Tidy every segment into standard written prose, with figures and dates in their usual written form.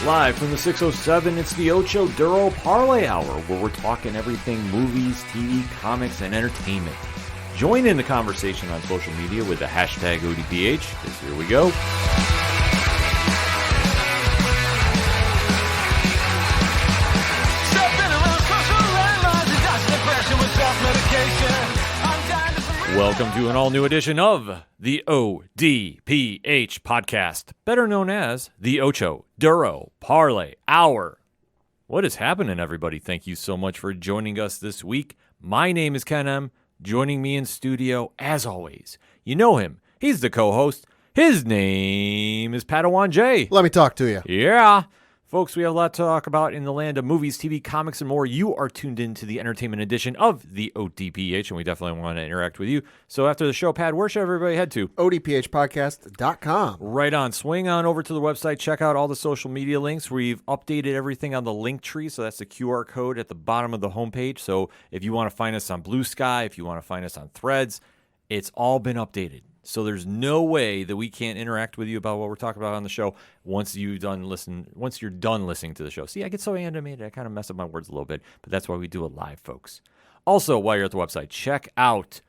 Live from the 607, it's the Ocho Duro Parlay Hour, where we're talking everything movies, TV, comics, and entertainment. Join in the conversation on social media with the hashtag ODPH, because here we go. Welcome to an all-new edition of the ODPH podcast, better known as the Ocho Duro Parlay Hour. What is happening, everybody? Thank you so much for joining us this week. My name is Ken M. Joining me in studio, as always, you know him. He's the co-host. His name is Padawan J. Let me talk to you. Yeah. Folks, we have a lot to talk about in the land of movies, TV, comics, and more. You are tuned in to the entertainment edition of the ODPH, and we definitely want to interact with you. So after the show, Pad, where should everybody head to? ODPHpodcast.com. Right on. Swing on over to the website. Check out all the social media links. We've updated everything on the link tree, so that's the QR code at the bottom of the homepage. So if you want to find us on Blue Sky, if you want to find us on Threads, it's all been updated. So there's no way that we can't interact with you about what we're talking about on the show once you're done listening to the show. See, I get so animated, I kind of mess up my words a little bit, but that's why we do it live, folks. Also, while you're at the website, check out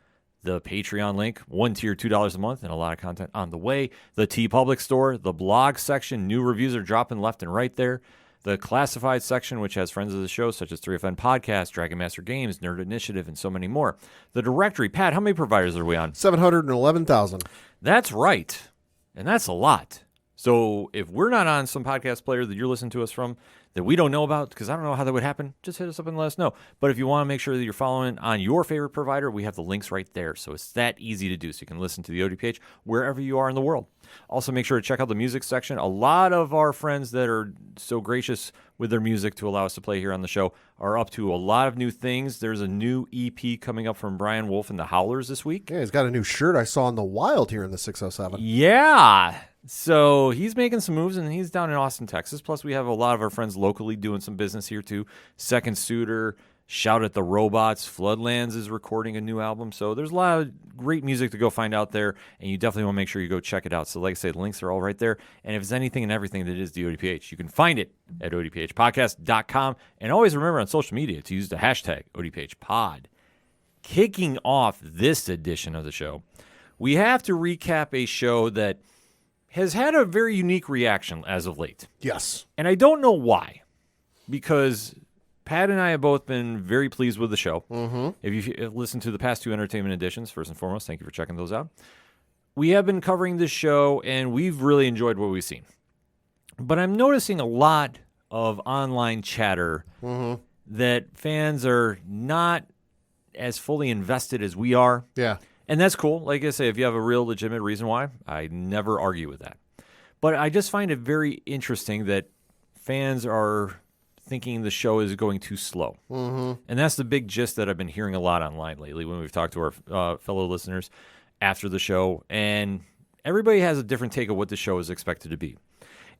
the Patreon link, one tier, $2 a month, and a lot of content on the way. The TeePublic store, the blog section, new reviews are dropping left and right there. The classified section, which has friends of the show, such as 3FN Podcast, Dragon Master Games, Nerd Initiative, and so many more. The directory, Pat, how many providers are we on? 711,000. That's right. And that's a lot. So if we're not on some podcast player that you're listening to us from that we don't know about, because I don't know how that would happen, just hit us up and let us know. But if you want to make sure that you're following on your favorite provider, we have the links right there. So it's that easy to do. So you can listen to the ODPH wherever you are in the world. Also, make sure to check out the music section. A lot of our friends that are so gracious with their music to allow us to play here on the show are up to a lot of new things. There's a new EP coming up from Brian Wolf and the Howlers this week. Yeah, he's got a new shirt I saw in the wild here in the 607. Yeah. So he's making some moves, and he's down in Austin, Texas. Plus, we have a lot of our friends locally doing some business here, too. Second Suitor, Shout at the Robots, Floodlands is recording a new album. So there's a lot of great music to go find out there, and you definitely want to make sure you go check it out. So like I say, the links are all right there. And if it's anything and everything that is the ODPH, you can find it at odphpodcast.com. And always remember on social media to use the hashtag ODPHpod. Kicking off this edition of the show, we have to recap a show that has had a very unique reaction as of late. Yes. And I don't know why, because Pat and I have both been very pleased with the show. Mm-hmm. If you listened to the past two entertainment editions, first and foremost, thank you for checking those out. We have been covering this show, and we've really enjoyed what we've seen. But I'm noticing a lot of online chatter that fans are not as fully invested as we are. Yeah. And that's cool. Like I say, if you have a real legitimate reason why, I never argue with that. But I just find it very interesting that fans are thinking the show is going too slow. Mm-hmm. And that's the big gist that I've been hearing a lot online lately when we've talked to our fellow listeners after the show. And everybody has a different take of what the show is expected to be.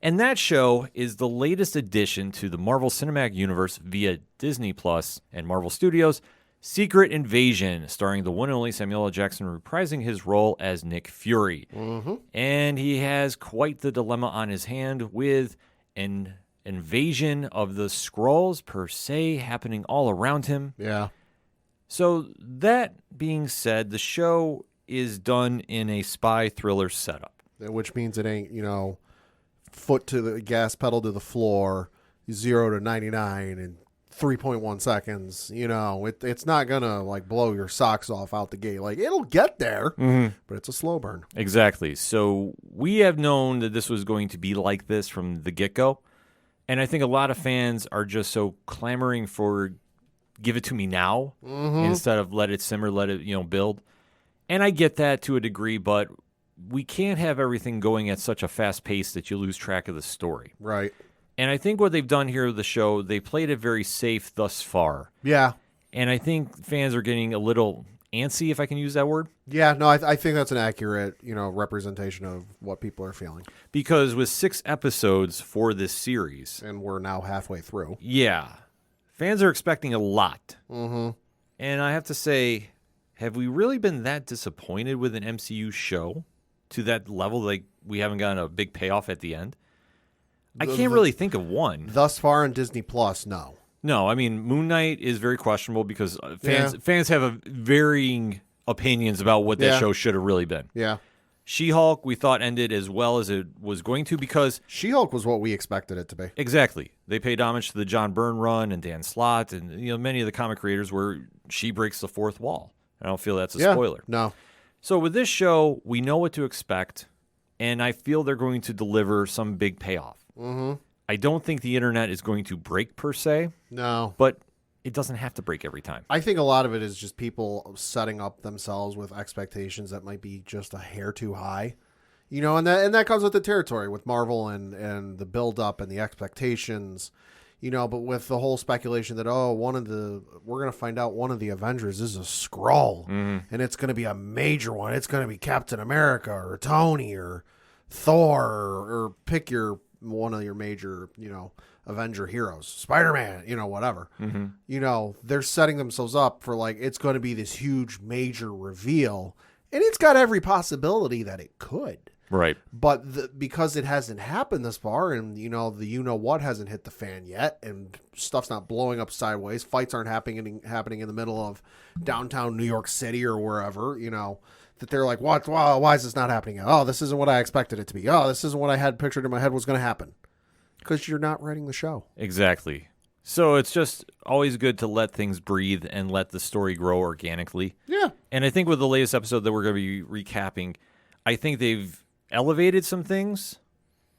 And that show is the latest addition to the Marvel Cinematic Universe via Disney Plus and Marvel Studios, Secret Invasion, starring the one and only Samuel L. Jackson reprising his role as Nick Fury. Mm-hmm. And he has quite the dilemma on his hand with an invasion of the Skrulls per se happening all around him. Yeah. So that being said, the show is done in a spy thriller setup. Which means it ain't, foot to the gas pedal to the floor, 0 to 99 in 3.1 seconds. It's not going to blow your socks off out the gate. It'll get there, but it's a slow burn. Exactly. So we have known that this was going to be like this from the get-go. And I think a lot of fans are just so clamoring for give it to me now instead of let it simmer, let it, build. And I get that to a degree, but we can't have everything going at such a fast pace that you lose track of the story. Right. And I think what they've done here with the show, they played it very safe thus far. Yeah. And I think fans are getting a little antsy, if I can use that word. Yeah, no, I think that's an accurate, representation of what people are feeling. Because with 6 episodes for this series. And we're now halfway through. Yeah. Fans are expecting a lot. Mm-hmm. And I have to say, have we really been that disappointed with an MCU show to that level? We haven't gotten a big payoff at the end? I can't really think of one. Thus far on Disney Plus, no. No, I mean, Moon Knight is very questionable because fans have varying opinions about what that show should have really been. Yeah. She-Hulk, we thought ended as well as it was going to because... She-Hulk was what we expected it to be. Exactly. They paid homage to the John Byrne run and Dan Slott and many of the comic creators where she breaks the fourth wall. I don't feel that's a spoiler. No. So with this show, we know what to expect, and I feel they're going to deliver some big payoff. Mm-hmm. I don't think the internet is going to break per se. No. But it doesn't have to break every time. I think a lot of it is just people setting up themselves with expectations that might be just a hair too high. And that comes with the territory with Marvel and the build up and the expectations. But with the whole speculation that we're going to find out one of the Avengers is a Skrull, and it's going to be a major one. It's going to be Captain America or Tony or Thor or pick one of your major, Avenger heroes, Spider-Man, whatever. Mm-hmm. They're setting themselves up for it's going to be this huge major reveal, and it's got every possibility that it could. Right. But because it hasn't happened this far, and the what hasn't hit the fan yet, and stuff's not blowing up sideways, fights aren't happening in the middle of downtown New York City or wherever, that they're like, what? Wow, why is this not happening yet? Oh, this isn't what I expected it to be. Oh, this isn't what I had pictured in my head was going to happen. Because you're not writing the show. Exactly. So it's just always good to let things breathe and let the story grow organically. Yeah. And I think with the latest episode that we're going to be recapping, I think they've elevated some things,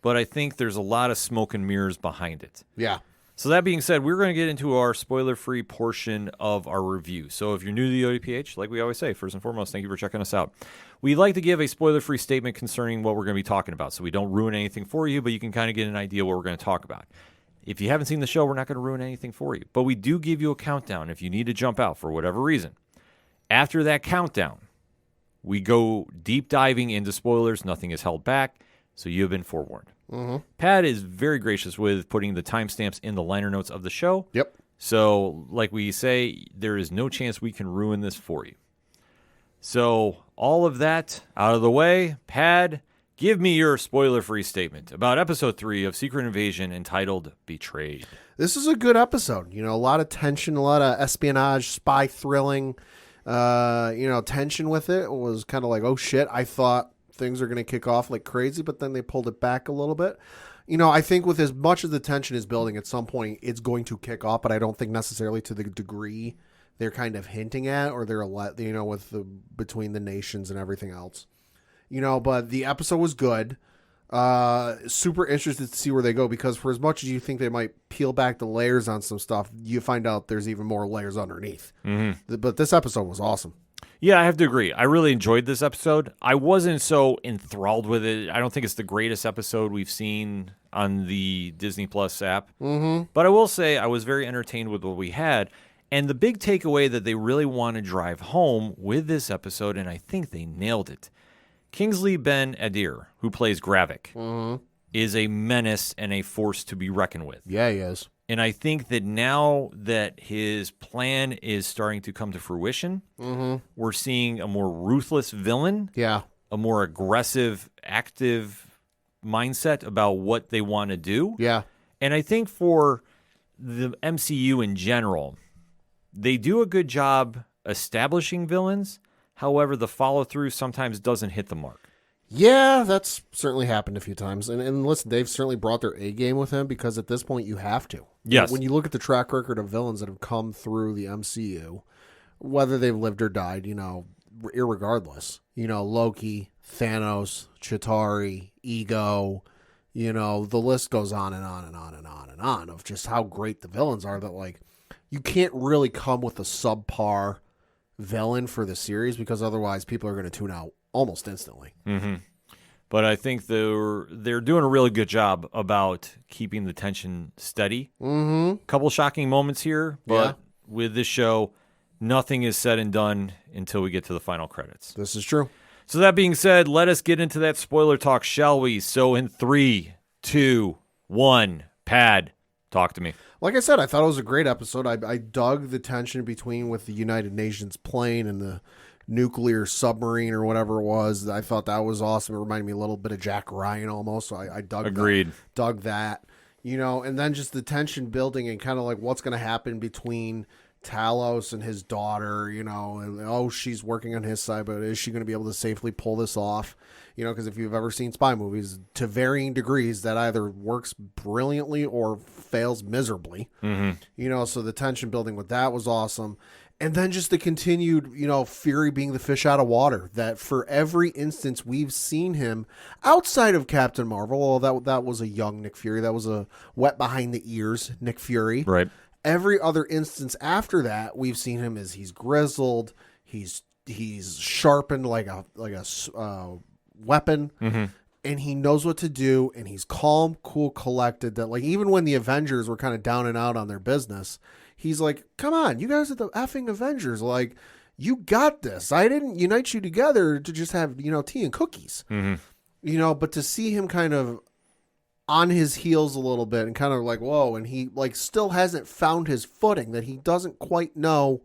but I think there's a lot of smoke and mirrors behind it. Yeah. So that being said, we're going to get into our spoiler-free portion of our review. So if you're new to the ODPH, like we always say, first and foremost, thank you for checking us out. We like to give a spoiler-free statement concerning what we're going to be talking about, so we don't ruin anything for you, but you can kind of get an idea what we're going to talk about. If you haven't seen the show, we're not going to ruin anything for you, but we do give you a countdown if you need to jump out for whatever reason. After that countdown, we go deep diving into spoilers. Nothing is held back, so you have been forewarned. Mm-hmm. Pat is very gracious with putting the timestamps in the liner notes of the show. Yep. So, like we say, there is no chance we can ruin this for you. So, all of that out of the way, Pat, give me your spoiler-free statement about Episode 3 of Secret Invasion entitled Betrayed. This is a good episode. A lot of tension, a lot of espionage, spy thrilling. Tension with it was kind of like, oh shit, I thought things are going to kick off like crazy, but then they pulled it back a little bit. I think with as much as the tension is building, at some point it's going to kick off, but I don't think necessarily to the degree they're kind of hinting at, or they're with the between the nations and everything else. But the episode was good. Super interested to see where they go, because for as much as you think they might peel back the layers on some stuff, you find out there's even more layers underneath. Mm-hmm. But this episode was awesome. Yeah, I have to agree. I really enjoyed this episode. I wasn't so enthralled with it. I don't think it's the greatest episode we've seen on the Disney Plus app. Mm-hmm. But I will say I was very entertained with what we had. And the big takeaway that they really want to drive home with this episode, and I think they nailed it, Kingsley Ben-Adir, who plays Gravik, is a menace and a force to be reckoned with. Yeah, he is. And I think that now that his plan is starting to come to fruition, we're seeing a more ruthless villain, a more aggressive, active mindset about what they want to do. Yeah. And I think for the MCU in general, they do a good job establishing villains. However, the follow-through sometimes doesn't hit the mark. Yeah, that's certainly happened a few times. And listen, they've certainly brought their A game with him, because at this point you have to. Yes. When you look at the track record of villains that have come through the MCU, whether they've lived or died, irregardless, Loki, Thanos, Chitauri, Ego, the list goes on and on and on and on and on of just how great the villains are, that you can't really come with a subpar villain for the series, because otherwise people are going to tune out almost instantly. Mm-hmm. But I think they're doing a really good job about keeping the tension steady. Mm-hmm. Couple shocking moments here, but with this show, nothing is said and done until we get to the final credits. This is true. So that being said, let us get into that spoiler talk, shall we? So in 3, 2, 1, Pad, talk to me. Like I said, I thought it was a great episode. I dug the tension between with the United Nations plane and the nuclear submarine or whatever it was. I thought that was awesome. It reminded me a little bit of Jack Ryan almost. So I dug Agreed. dug that. And then just the tension building and kind of like what's going to happen between Talos and his daughter, and she's working on his side, but is she going to be able to safely pull this off? Because if you've ever seen spy movies, to varying degrees, that either works brilliantly or fails miserably. Mm-hmm. So the tension building with that was awesome. And then just the continued, Fury being the fish out of water, that for every instance we've seen him outside of Captain Marvel, that was a young Nick Fury. That was a wet behind the ears Nick Fury. Right. Every other instance after that, we've seen him as he's grizzled, he's sharpened like a weapon, mm-hmm. and he knows what to do, and he's calm, cool, collected. That like even when the Avengers were kind of down and out on their business, he's like, "Come on, you guys are the effing Avengers! Like, you got this. I didn't unite you together to just have tea and cookies, But to see him kind of on his heels a little bit and kind of like, whoa, and he like still hasn't found his footing, that he doesn't quite know,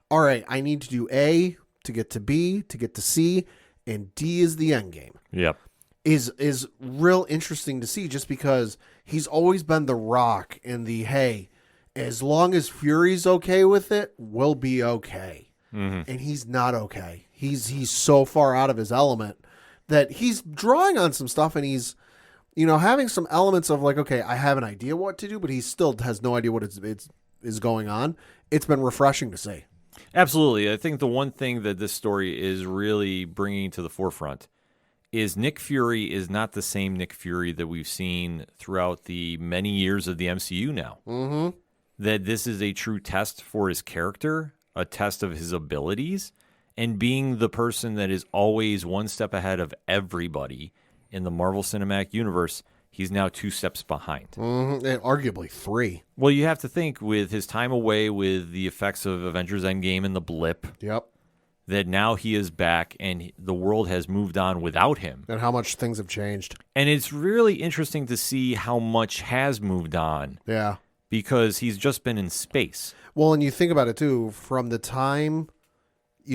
all right, I need to do A to get to B to get to C, and D is the end game. Yep. Is real interesting to see, just because he's always been the rock and the, hey, as long as Fury's okay with it, we'll be okay. Mm-hmm. And he's not okay. He's so far out of his element that he's drawing on some stuff, and he's having some elements of like, okay, I have an idea what to do, but he still has no idea what is going on. It's been refreshing to see. Absolutely. I think the one thing that this story is really bringing to the forefront is Nick Fury is not the same Nick Fury that we've seen throughout the many years of the MCU now. Mm-hmm. That this is a true test for his character, a test of his abilities, and being the person that is always one step ahead of everybody in the Marvel Cinematic Universe, he's now 2 steps behind. Mm-hmm. And arguably 3. Well, you have to think with his time away with the effects of Avengers Endgame and the blip, yep, that now he is back and the world has moved on without him. And how much things have changed. And it's really interesting to see how much has moved on. Yeah. Because he's just been in space. Well, and you think about it too, from the time,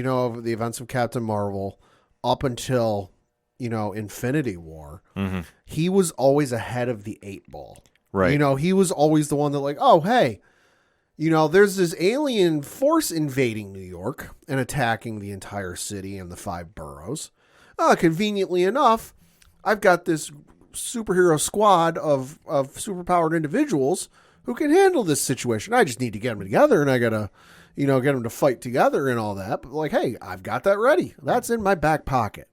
of the events of Captain Marvel up until Infinity War, he was always ahead of the 8 ball. Right. He was always the one that like, oh, hey, there's this alien force invading New York and attacking the entire city and the 5 boroughs. Conveniently enough, I've got this superhero squad of superpowered individuals who can handle this situation. I just need to get them together, and I got to, get them to fight together and all that. But like, hey, I've got that ready. That's in my back pocket.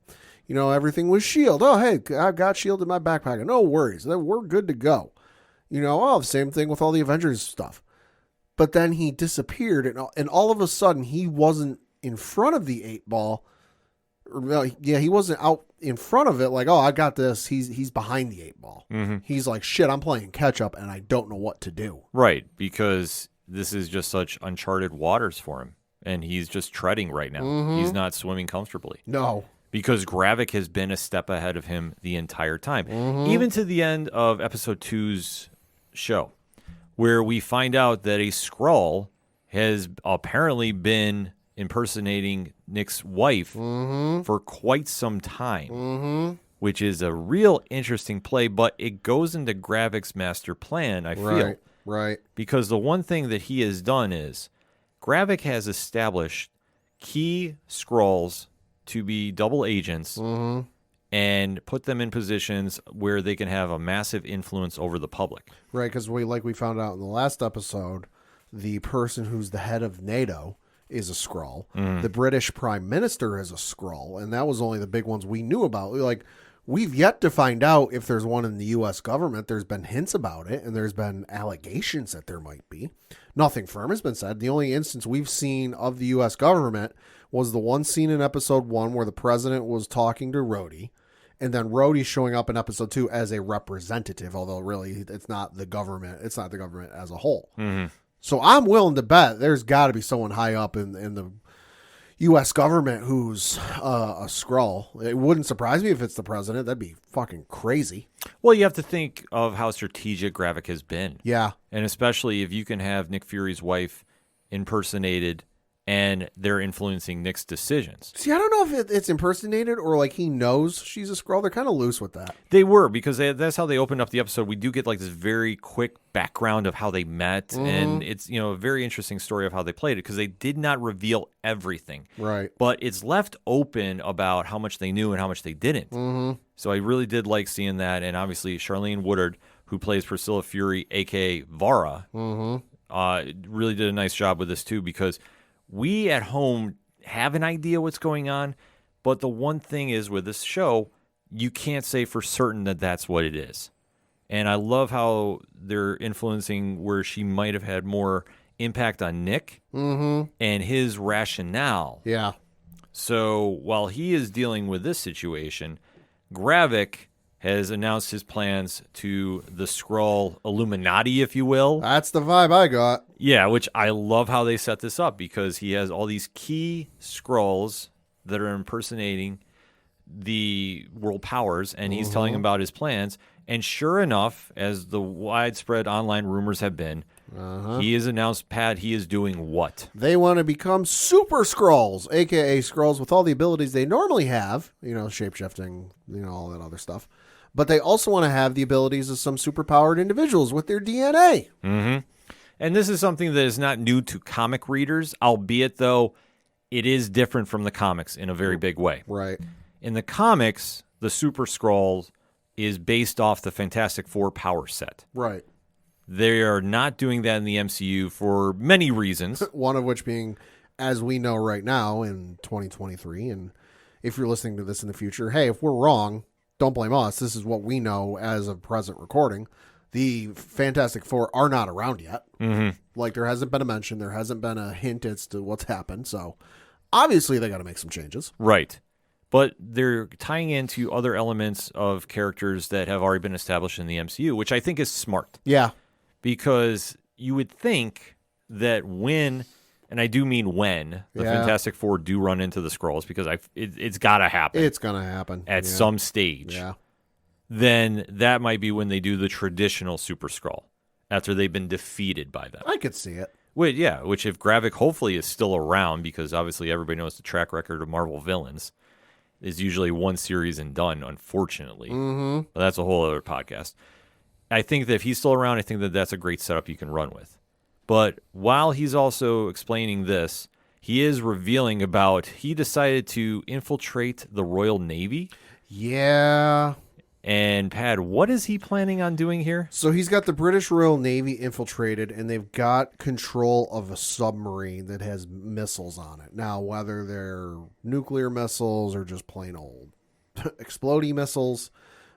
Everything was S.H.I.E.L.D. Oh, hey, I've got S.H.I.E.L.D. in my back pocket. No worries. We're good to go. The same thing with all the Avengers stuff. But then he disappeared, and all of a sudden, he wasn't in front of the 8 ball. He wasn't out in front of it like, oh, I got this. He's behind the 8 ball. Mm-hmm. He's like, shit, I'm playing catch up, and I don't know what to do. Right, because this is just such uncharted waters for him, and he's just treading right now. Mm-hmm. He's not swimming comfortably. No. Because Gravik has been a step ahead of him the entire time. Mm-hmm. Even to the end of episode 2's show, where we find out that a Skrull has apparently been impersonating Nick's wife for quite some time, which is a real interesting play, but it goes into Gravik's master plan, I feel. Right. Because the one thing that he has done is Gravik has established key Skrulls to be double agents and put them in positions where they can have a massive influence over the public. Right, because we found out in the last episode, the person who's the head of NATO is a Skrull. The British Prime Minister is a Skrull, and that was only the big ones we knew about. Like, we've yet to find out if there's one in the U.S. government. There's been hints about it, and there's been allegations that there might be. Nothing firm has been said. The only instance we've seen of the U.S. government was the one scene in episode 1 where the president was talking to Rhodey, and then Rhodey showing up in episode 2 as a representative, although really it's not the government. It's not the government as a whole. So I'm willing to bet there's got to be someone high up in the U.S. government who's a Skrull. It wouldn't surprise me if it's the president. That'd be fucking crazy. Well, you have to think of how strategic Gravik has been. Yeah. And especially if you can have Nick Fury's wife impersonated and they're influencing Nick's decisions. See, I don't know if it's impersonated or like he knows she's a Skrull. They're kind of loose with that. They were, because that's how they opened up the episode. We do get like this very quick background of how they met, and it's a very interesting story of how they played it, because they did not reveal everything. Right. But it's left open about how much they knew and how much they didn't. Mm-hmm. So I really did like seeing that, and obviously Charlene Woodard, who plays Priscilla Fury, a.k.a. Vara, really did a nice job with this too, because we at home have an idea what's going on, but the one thing is with this show, you can't say for certain that that's what it is. And I love how they're influencing where she might have had more impact on Nick and his rationale. Yeah. So while he is dealing with this situation, Gravik has announced his plans to the Skrull Illuminati, if you will. That's the vibe I got. Yeah, which I love how they set this up, because he has all these key Skrulls that are impersonating the world powers, and he's telling them about his plans. And sure enough, as the widespread online rumors have been, he has announced, Pat, he is doing what? They want to become super Skrulls, a.k.a. Skrulls with all the abilities they normally have, shape-shifting, all that other stuff. But they also want to have the abilities of some superpowered individuals with their DNA. Mm-hmm. And this is something that is not new to comic readers, albeit, though, it is different from the comics in a very big way. Right. In the comics, the Super Skrull is based off the Fantastic Four power set. Right. They are not doing that in the MCU for many reasons. One of which being, as we know right now in 2023, and if you're listening to this in the future, hey, if we're wrong, don't blame us. This is what we know as of present recording. The Fantastic Four are not around yet. Mm-hmm. Like, there hasn't been a mention. There hasn't been a hint as to what's happened. So, obviously, they got to make some changes. Right. But they're tying into other elements of characters that have already been established in the MCU, which I think is smart. Yeah. Because you would think that when, and I do mean when, the Fantastic Four do run into the Skrulls, because it's got to happen. It's going to happen. At some stage. Yeah. Then that might be when they do the traditional Super Skrull, after they've been defeated by them. I could see it. Which if Gravik hopefully is still around, because obviously everybody knows the track record of Marvel villains is usually one series and done, unfortunately. Mm-hmm. But that's a whole other podcast. I think that if he's still around, I think that that's a great setup you can run with. But while he's also explaining this, he is revealing about he decided to infiltrate the Royal Navy. Yeah. And, Pat, what is he planning on doing here? So he's got the British Royal Navy infiltrated, and they've got control of a submarine that has missiles on it. Now, whether they're nuclear missiles or just plain old exploding missiles,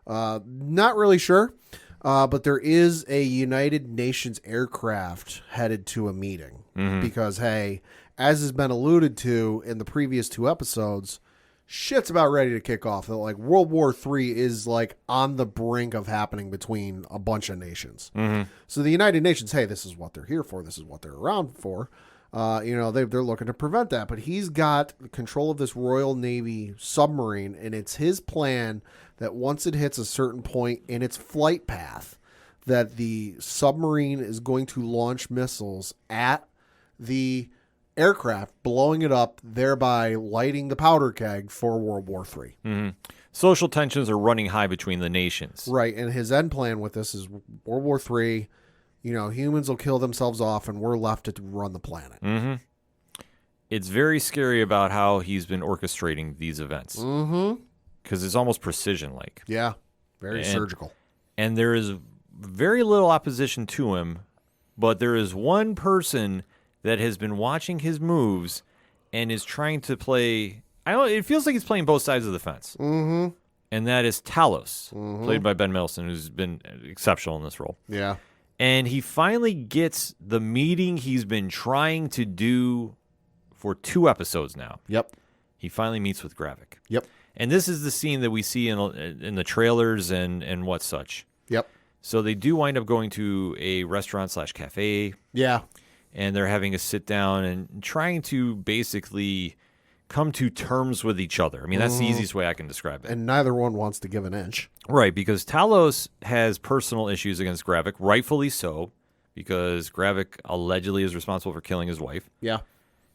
not really sure. But there is a United Nations aircraft headed to a meeting. Mm-hmm. Because, hey, as has been alluded to in the previous 2 episodes, shit's about ready to kick off. Like, World War III is like on the brink of happening between a bunch of nations. Mm-hmm. So the United Nations, hey, this is what they're here for. This is what they're around for. They're looking to prevent that. But he's got control of this Royal Navy submarine, and it's his plan that once it hits a certain point in its flight path, that the submarine is going to launch missiles at the aircraft, blowing it up, thereby lighting the powder keg for World War III. Mm-hmm. Social tensions are running high between the nations. Right, and his end plan with this is World War III, humans will kill themselves off, and we're left to run the planet. Mm-hmm. It's very scary about how he's been orchestrating these events. Mm-hmm. Because it's almost precision-like. Yeah, very surgical. And there is very little opposition to him, but there is one person that has been watching his moves and is trying to play. It feels like he's playing both sides of the fence. Mm-hmm. And that is Talos, played by Ben Mendelsohn, who's been exceptional in this role. Yeah. And he finally gets the meeting he's been trying to do for 2 episodes now. Yep. He finally meets with Gravik. Yep. And this is the scene that we see in the trailers and what such. Yep. So they do wind up going to a restaurant/cafe. Yeah. And they're having a sit down and trying to basically come to terms with each other. I mean, that's the easiest way I can describe it. And neither one wants to give an inch. Right, because Talos has personal issues against Gravik, rightfully so, because Gravik allegedly is responsible for killing his wife. Yeah.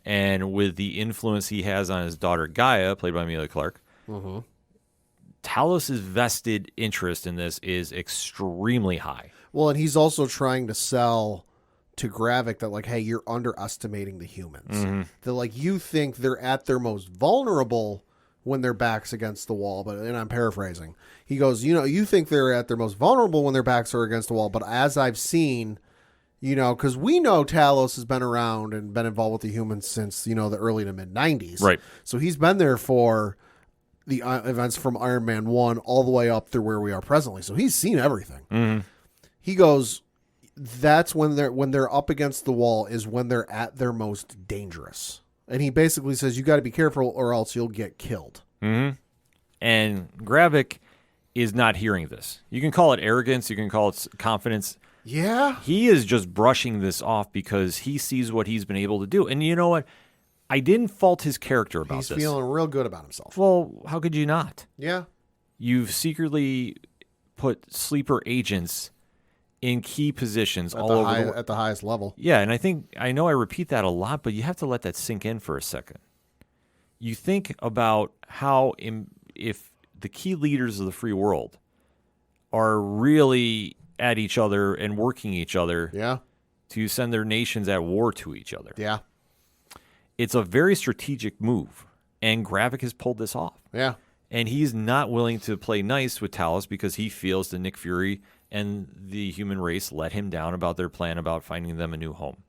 And with the influence he has on his daughter Gaia, played by Emilia Clarke, Talos' vested interest in this is extremely high. Well, and he's also trying to sell to Gravik that, like, hey, you're underestimating the humans. That, like, you think they're at their most vulnerable when their back's against the wall, and I'm paraphrasing. He goes, you think they're at their most vulnerable when their backs are against the wall, but as I've seen, because we know Talos has been around and been involved with the humans since, the early to mid 90s. Right. So he's been there for the events from Iron Man 1 all the way up through where we are presently. So he's seen everything. He goes, that's when they're up against the wall is when they're at their most dangerous. And he basically says, you got to be careful or else you'll get killed. And Gravik is not hearing this. You can call it arrogance. You can call it confidence. Yeah. He is just brushing this off because he sees what he's been able to do. And you know what? I didn't fault his character about this. He's feeling real good about himself. Well, how could you not? Yeah. You've secretly put sleeper agents in key positions all over at the highest level. Yeah, and I know I repeat that a lot, but you have to let that sink in for a second. You think about how if the key leaders of the free world are really at each other and working each other to send their nations at war to each other. Yeah. It's a very strategic move, and Gravik has pulled this off. Yeah. And he's not willing to play nice with Talos because he feels that Nick Fury and the human race let him down about their plan about finding them a new home.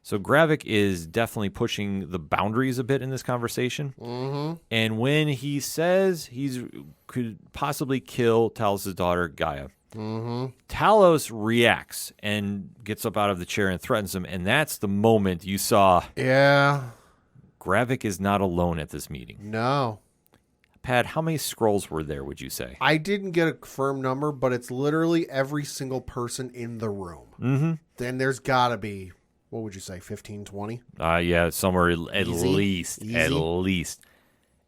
So Gravik is definitely pushing the boundaries a bit in this conversation. And when he says he could possibly kill Talos' daughter, Gaia, Talos reacts and gets up out of the chair and threatens him. And that's the moment you saw. Yeah. Gravik is not alone at this meeting. No. Pat, how many scrolls were there, would you say? I didn't get a firm number, but it's literally every single person in the room. Then there's got to be, what would you say, 15, 20? Yeah, somewhere at least. At least.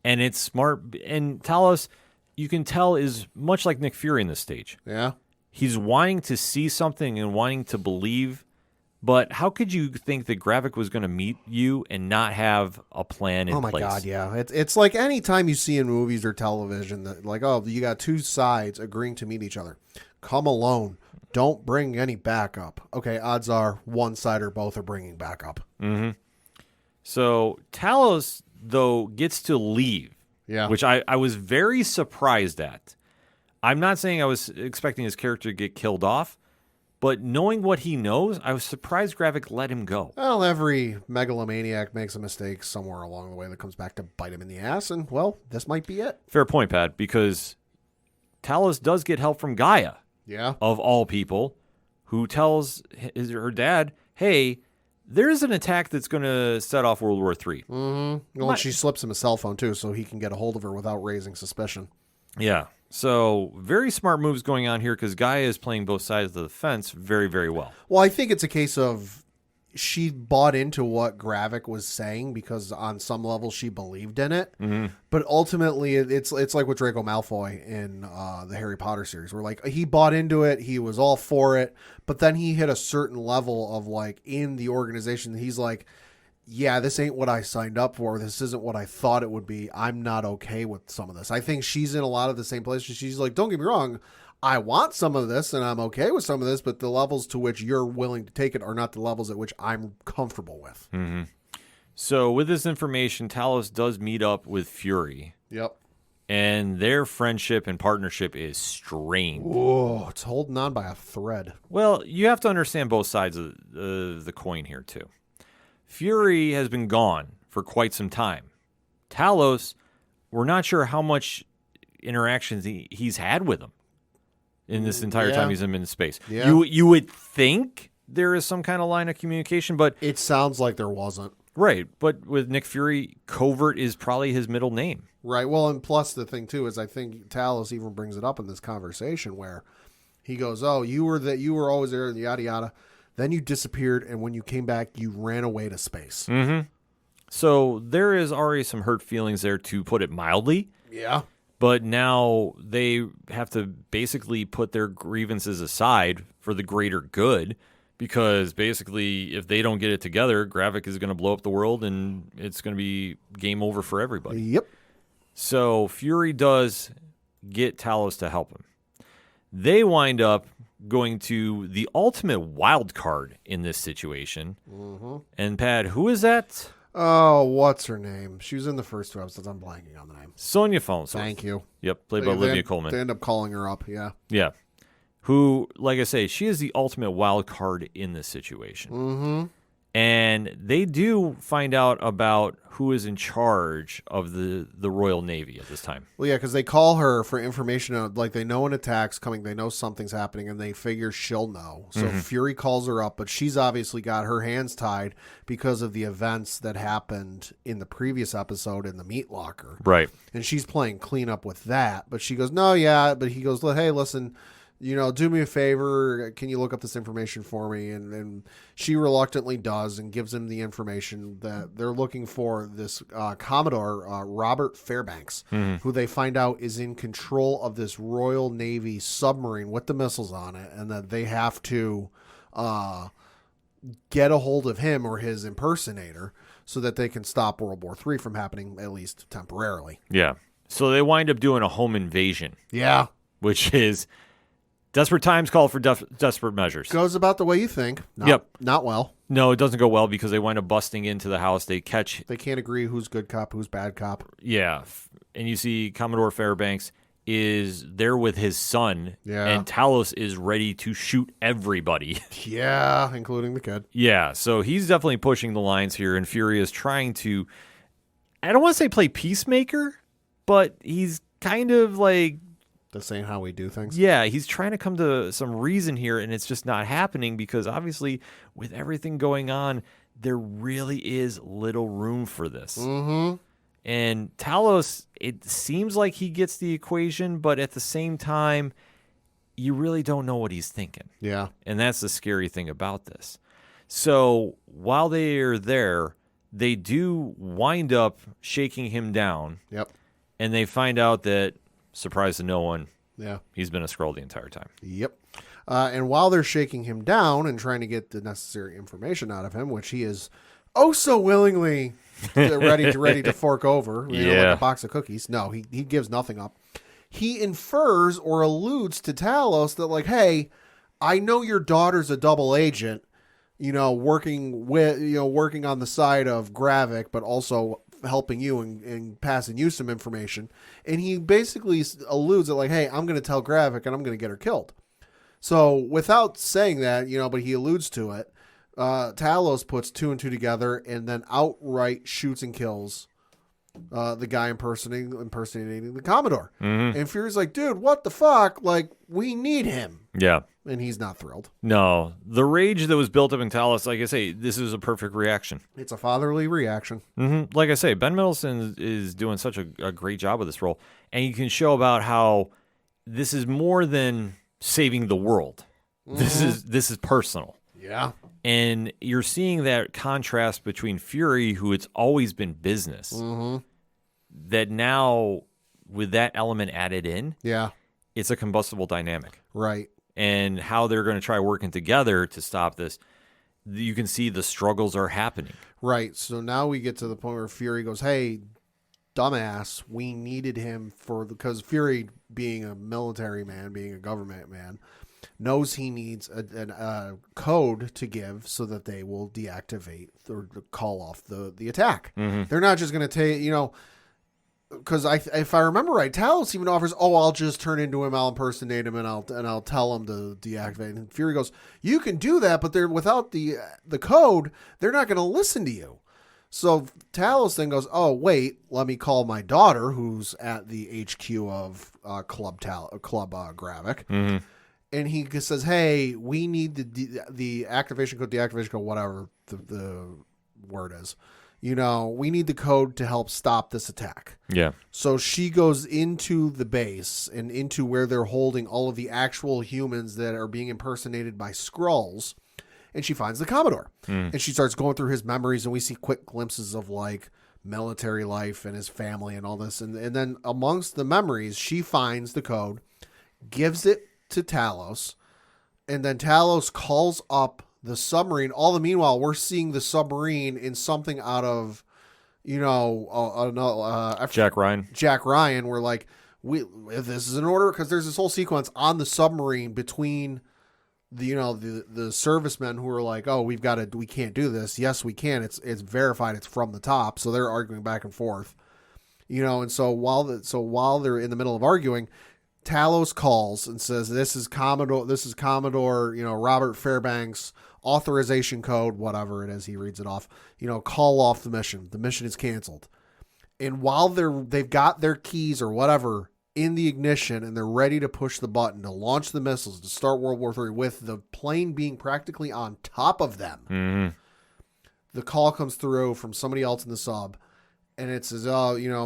And it's smart. And Talos, you can tell, is much like Nick Fury in this stage. Yeah. He's wanting to see something and wanting to believe. But how could you think that Gravik was going to meet you and not have a plan in place? Oh, my God, yeah. It's like any time you see in movies or television that, like, oh, you got two sides agreeing to meet each other. Come alone. Don't bring any backup. Okay, odds are one side or both are bringing backup. So Talos, though, gets to leave, which I was very surprised at. I'm not saying I was expecting his character to get killed off, but knowing what he knows, I was surprised Gravik let him go. Well, every megalomaniac makes a mistake somewhere along the way that comes back to bite him in the ass, and, well, this might be it. Fair point, Pat, because Talos does get help from Gaia, of all people, who tells her dad, hey, there's an attack that's going to set off World War III. Well, she slips him a cell phone, too, so he can get a hold of her without raising suspicion. Yeah. So very smart moves going on here because Gaia is playing both sides of the fence very, very well. Well, I think it's a case of she bought into what Gravik was saying because on some level she believed in it. But ultimately, it's like with Draco Malfoy in the Harry Potter series, where, like, he bought into it, he was all for it, but then he hit a certain level of, like, in the organization, he's like, yeah, this ain't what I signed up for. This isn't what I thought it would be. I'm not okay with some of this. I think she's in a lot of the same places. She's like, don't get me wrong. I want some of this and I'm okay with some of this, but the levels to which you're willing to take it are not the levels at which I'm comfortable with. So with this information, Talos does meet up with Fury. Yep. And their friendship and partnership is strained. Whoa, it's holding on by a thread. Well, you have to understand both sides of the coin here, too. Fury has been gone for quite some time. Talos, we're not sure how much interactions he's had with him in this entire time he's been in space. You would think there is some kind of line of communication, but it sounds like there wasn't. Right, but with Nick Fury, covert is probably his middle name. Right, well, and plus the thing, too, is I think Talos even brings it up in this conversation where he goes, oh, you were always there, yada, yada. Then you disappeared, and when you came back, you ran away to space. So there is already some hurt feelings there, to put it mildly. Yeah. But now they have to basically put their grievances aside for the greater good Because basically, if they don't get it together, Gravik is going to blow up the world, and it's going to be game over for everybody. Yep. So Fury does get Talos to help him. They wind up going to the ultimate wild card in this situation. Mm-hmm. And Pat, who is that? Oh, what's her name? She was in the first 2 episodes. I'm blanking on the name. Sonya Falls. Thank you. Yep, played by Olivia Colman. They end up calling her up, yeah. Yeah. Who, like I say, she is the ultimate wild card in this situation. Mm-hmm. And they do find out about who is in charge of the Royal Navy at this time. Well, yeah, because they call her for information. Like, they know an attack's coming. They know something's happening, and they figure she'll know. So Fury calls her up, but she's obviously got her hands tied because of the events that happened in the previous episode in the meat locker. Right. And she's playing cleanup with that. But she goes, no, yeah. But he goes, hey, listen, do me a favor. Can you look up this information for me? And she reluctantly does and gives him the information that they're looking for this Commodore Robert Fairbanks, who they find out is in control of this Royal Navy submarine with the missiles on it, and that they have to get a hold of him or his impersonator so that they can stop World War III from happening, at least temporarily. Yeah. So they wind up doing a home invasion. Yeah. Which is... desperate times call for desperate measures. Goes about the way you think. Not well. No, it doesn't go well because they wind up busting into the house. They can't agree who's good cop, who's bad cop. Yeah. And you see Commodore Fairbanks is there with his son. Yeah. And Talos is ready to shoot everybody. Yeah, including the kid. Yeah. So he's definitely pushing the lines here. And Fury is trying to, I don't want to say play peacemaker, but he's kind of like, that's saying how we do things. Yeah, he's trying to come to some reason here, and it's just not happening because obviously with everything going on, there really is little room for this. Mm-hmm. And Talos, it seems like he gets the equation, but at the same time, you really don't know what he's thinking. Yeah. And that's the scary thing about this. So while they are there, they do wind up shaking him down. Yep. And they find out that, surprise to no one, yeah, he's been a Skrull the entire time. Yep. And while they're shaking him down and trying to get the necessary information out of him, which he is oh so willingly ready to fork over, like a box of cookies. No, he gives nothing up. He infers or alludes to Talos that, like, hey, I know your daughter's a double agent, working on the side of Gravik, but also helping you and passing you some information. And he basically alludes that, like, hey, I'm going to tell Gravik and I'm going to get her killed. So without saying that, but he alludes to it, Talos puts 2 and 2 together and then outright shoots and kills the guy impersonating the Commodore. Mm-hmm. And Fury's like, dude, what the fuck? Like, we need him. Yeah. And he's not thrilled. No. The rage that was built up in Talos, like I say, this is a perfect reaction. It's a fatherly reaction. Mm-hmm. Like I say, Ben Mendelsohn is doing such a great job with this role. And you can show about how this is more than saving the world. Mm-hmm. This is personal. Yeah. And you're seeing that contrast between Fury, who it's always been business, that now with that element added in, it's a combustible dynamic. Right. And how they're going to try working together to stop this, you can see the struggles are happening. Right. So now we get to the point where Fury goes, hey, dumbass, we needed him because Fury, being a military man, being a government man, knows he needs a code to give so that they will deactivate or call off the attack. Mm-hmm. They're not just going to take, because if I remember right, Talos even offers, I'll just turn into him, I'll impersonate him, and I'll tell him to deactivate. And Fury goes, you can do that, but they're without the code, they're not going to listen to you. So Talos then goes, oh wait, let me call my daughter, who's at the HQ of Club Gravik. Mm-hmm. And he says, hey, we need the activation code, deactivation code, whatever the word is. We need the code to help stop this attack. Yeah. So she goes into the base and into where they're holding all of the actual humans that are being impersonated by Skrulls. And she finds the Commodore. And she starts going through his memories, and we see quick glimpses of, like, military life and his family and all this. And then amongst the memories, she finds the code, gives it to Talos, and then Talos calls up the submarine. All the meanwhile, we're seeing the submarine in something out of, Jack Ryan. Jack Ryan. We're like, if this is an order, because there's this whole sequence on the submarine between the servicemen who are like, oh, we can't do this. Yes, we can. It's verified. It's from the top. So they're arguing back and forth, and so while they're in the middle of arguing, Talos calls and says, this is Commodore, Robert Fairbanks authorization code, whatever it is. He reads it off, call off the mission. The mission is canceled. And while they've got their keys or whatever in the ignition and they're ready to push the button to launch the missiles to start World War III with the plane being practically on top of them, the call comes through from somebody else in the sub, and it says,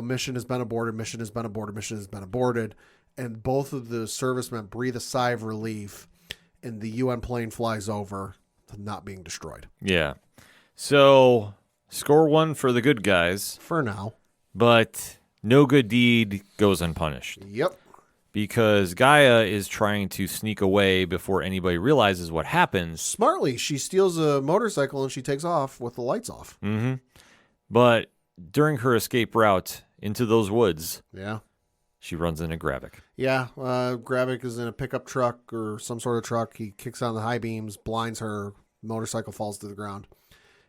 mission has been aborted, mission has been aborted, mission has been aborted. And both of the servicemen breathe a sigh of relief, and the UN plane flies over, not being destroyed. Yeah. So, score 1 for the good guys. For now. But no good deed goes unpunished. Yep. Because Gaia is trying to sneak away before anybody realizes what happens. Smartly, she steals a motorcycle and she takes off with the lights off. Mm-hmm. But during her escape route into those woods, she runs into Gravik. Yeah, Gravik is in a pickup truck or some sort of truck. He kicks on the high beams, blinds her, motorcycle falls to the ground.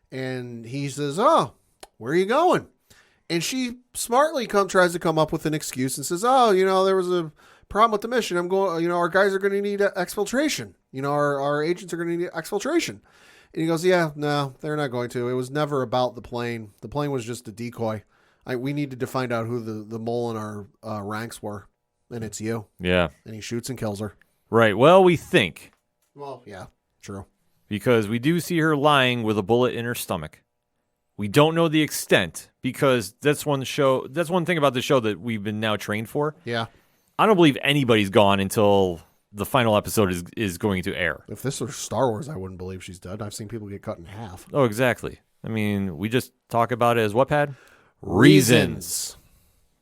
And he says, oh, where are you going? And she smartly tries to come up with an excuse and says, oh, there was a problem with the mission. I'm going, our guys are going to need exfiltration. Our agents are going to need exfiltration. And he goes, yeah, no, they're not going to. It was never about the plane. The plane was just a decoy. We needed to find out who the mole in our ranks were. And it's you. Yeah. And he shoots and kills her. Right. Well, we think. Well, yeah, true. Because we do see her lying with a bullet in her stomach. We don't know the extent because that's one thing about the show that we've been now trained for. Yeah. I don't believe anybody's gone until the final episode is going to air. If this was Star Wars, I wouldn't believe she's dead. I've seen people get cut in half. Oh, exactly. I mean, we just talk about it as what, Pad? Reasons.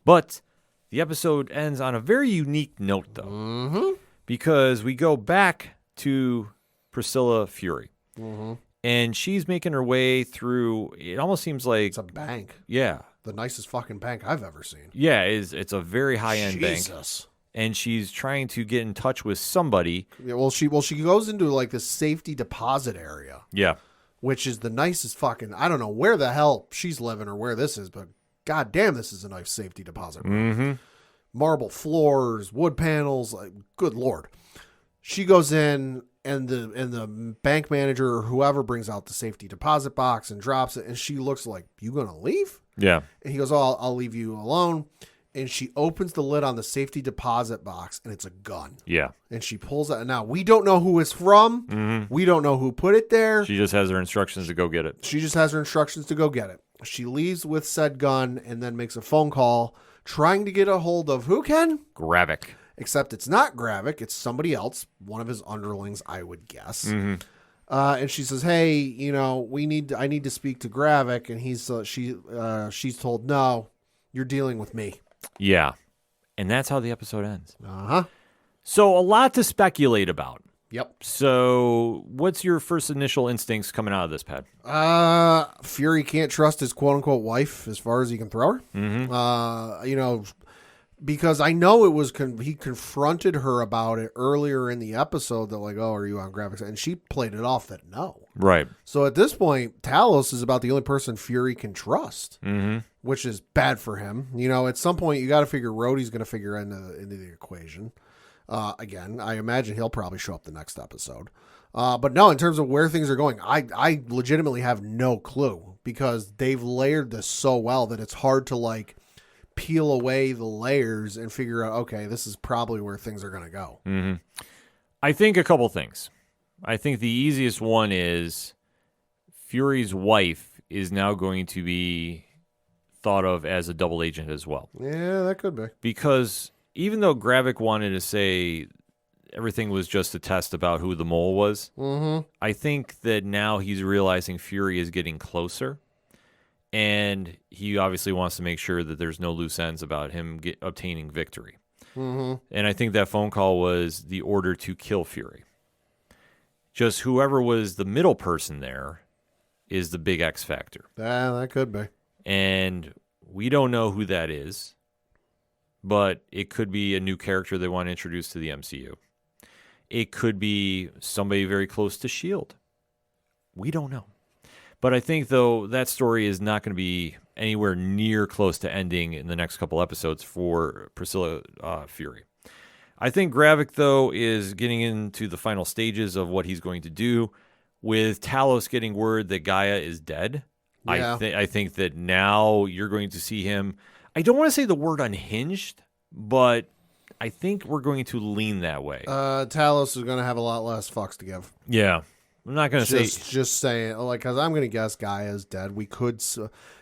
But the episode ends on a very unique note, though. Mm-hmm. Because we go back to Priscilla Fury. Mm-hmm. And she's making her way through, it almost seems like... It's a bank. Yeah. The nicest fucking bank I've ever seen. Yeah, it's a very high-end bank. Jesus. And she's trying to get in touch with somebody. Yeah, well, she goes into like the safety deposit area. Yeah. Which is the nicest fucking... I don't know where the hell she's living or where this is, but goddamn, this is a nice safety deposit. Mm-hmm. Marble floors, wood panels. Like, good Lord. She goes in... And the bank manager or whoever brings out the safety deposit box and drops it. And she looks like, you going to leave? Yeah. And he goes, oh, I'll leave you alone. And she opens the lid on the safety deposit box and it's a gun. Yeah. And she pulls it. Now, we don't know who it's from. Mm-hmm. We don't know who put it there. She just has her instructions to go get it. She just has her instructions to go get it. She leaves with said gun and then makes a phone call trying to get a hold of who, Ken? Gravik. Except it's not Gravik, it's somebody else, one of his underlings, I would guess. Mm-hmm. And she says, "Hey, I need to speak to Gravik," and she's told, "No, you're dealing with me." Yeah, and that's how the episode ends. Uh-huh. So a lot to speculate about. Yep. So what's your first initial instincts coming out of this, Pad? Fury can't trust his quote unquote wife as far as he can throw her. Mm-hmm. Because I know it was he confronted her about it earlier in the episode that like, oh, are you on Gravik? And she played it off that no. Right. So at this point, Talos is about the only person Fury can trust, which is bad for him. At some point you got to figure Rhodey's going to figure into the equation. Again, I imagine he'll probably show up the next episode. But no, in terms of where things are going, I legitimately have no clue because they've layered this so well that it's hard to like peel away the layers and figure out, okay, this is probably where things are going to go. Mm-hmm. I think a couple things. I think the easiest one is Fury's wife is now going to be thought of as a double agent as well. Yeah, that could be. Because even though Gravik wanted to say everything was just a test about who the mole was, I think that now he's realizing Fury is getting closer. And he obviously wants to make sure that there's no loose ends about him obtaining victory. And I think that phone call was the order to kill Fury. Just whoever was the middle person there is the big X factor. Yeah, that could be. And we don't know who that is, but it could be a new character they want to introduce to the MCU. It could be somebody very close to S.H.I.E.L.D. We don't know. But I think, though, that story is not going to be anywhere near close to ending in the next couple episodes for Priscilla Fury. I think Gravik, though, is getting into the final stages of what he's going to do. With Talos getting word that Gaia is dead, Yeah. I think that now you're going to see him. I don't want to say the word unhinged, but I think we're going to lean that way. Talos is going to have a lot less fucks to give. Yeah. I'm not going to say. Just saying, like, because I'm going to guess Gaia is dead. We could,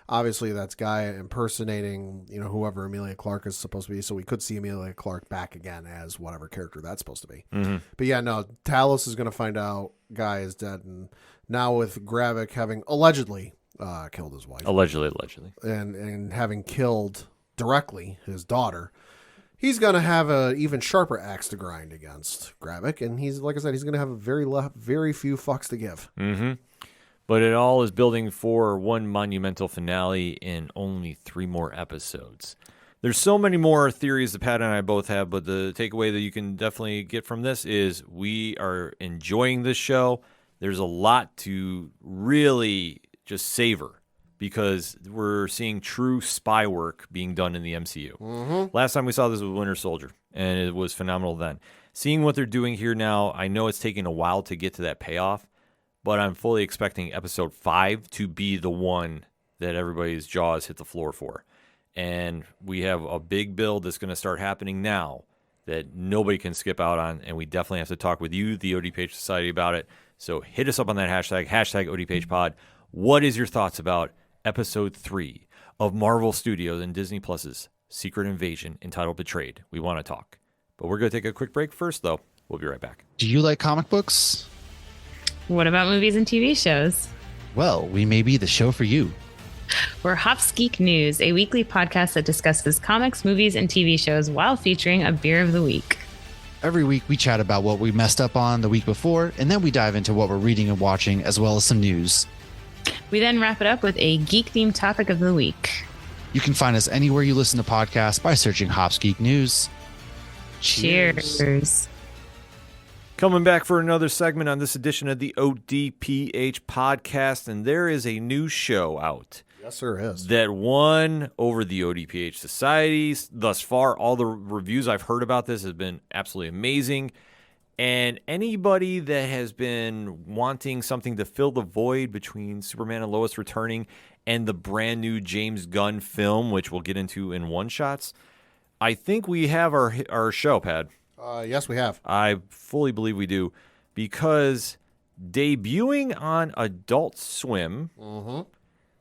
obviously, that's Gaia impersonating, whoever Emilia Clarke is supposed to be. So we could see Emilia Clarke back again as whatever character that's supposed to be. Mm-hmm. But yeah, no, Talos is going to find out Gaia is dead, and now with Gravik having allegedly killed his wife, Allegedly. and having killed directly his daughter. He's going to have an even sharper axe to grind against Gravik, and he's, like I said, he's going to have very few fucks to give. Mm-hmm. But it all is building for one monumental finale in only 3 more episodes. There's so many more theories that Pat and I both have, but the takeaway that you can definitely get from this is we are enjoying this show. There's a lot to really just savor, because we're seeing true spy work being done in the MCU. Mm-hmm. Last time we saw this was Winter Soldier, and it was phenomenal then. Seeing what they're doing here now, I know it's taking a while to get to that payoff, but I'm fully expecting episode 5 to be the one that everybody's jaws hit the floor for. And we have a big build that's going to start happening now that nobody can skip out on, and we definitely have to talk with you, the ODPH Society, about it. So hit us up on that hashtag ODPHpod. What is your thoughts about Episode 3 of Marvel Studios and Disney Plus's Secret Invasion entitled Betrayed? We want to talk. But we're going to take a quick break first, though. We'll be right back. Do you like comic books? What about movies and TV shows? Well, we may be the show for you. We're Hops Geek News, a weekly podcast that discusses comics, movies, and TV shows while featuring a beer of the week. Every week we chat about what we messed up on the week before, and then we dive into what we're reading and watching, as well as some news. We then wrap it up with a geek-themed topic of the week. You can find us anywhere you listen to podcasts by searching Hops Geek News. Cheers. Coming back for another segment on this edition of the ODPH podcast, and there is a new show out. Yes, there is. That won over the ODPH societies. Thus far, all the reviews I've heard about this has been absolutely amazing. And anybody that has been wanting something to fill the void between Superman and Lois returning and the brand new James Gunn film, which we'll get into in one-shots, I think we have our show, Pad. Yes, we have. I fully believe we do, because debuting on Adult Swim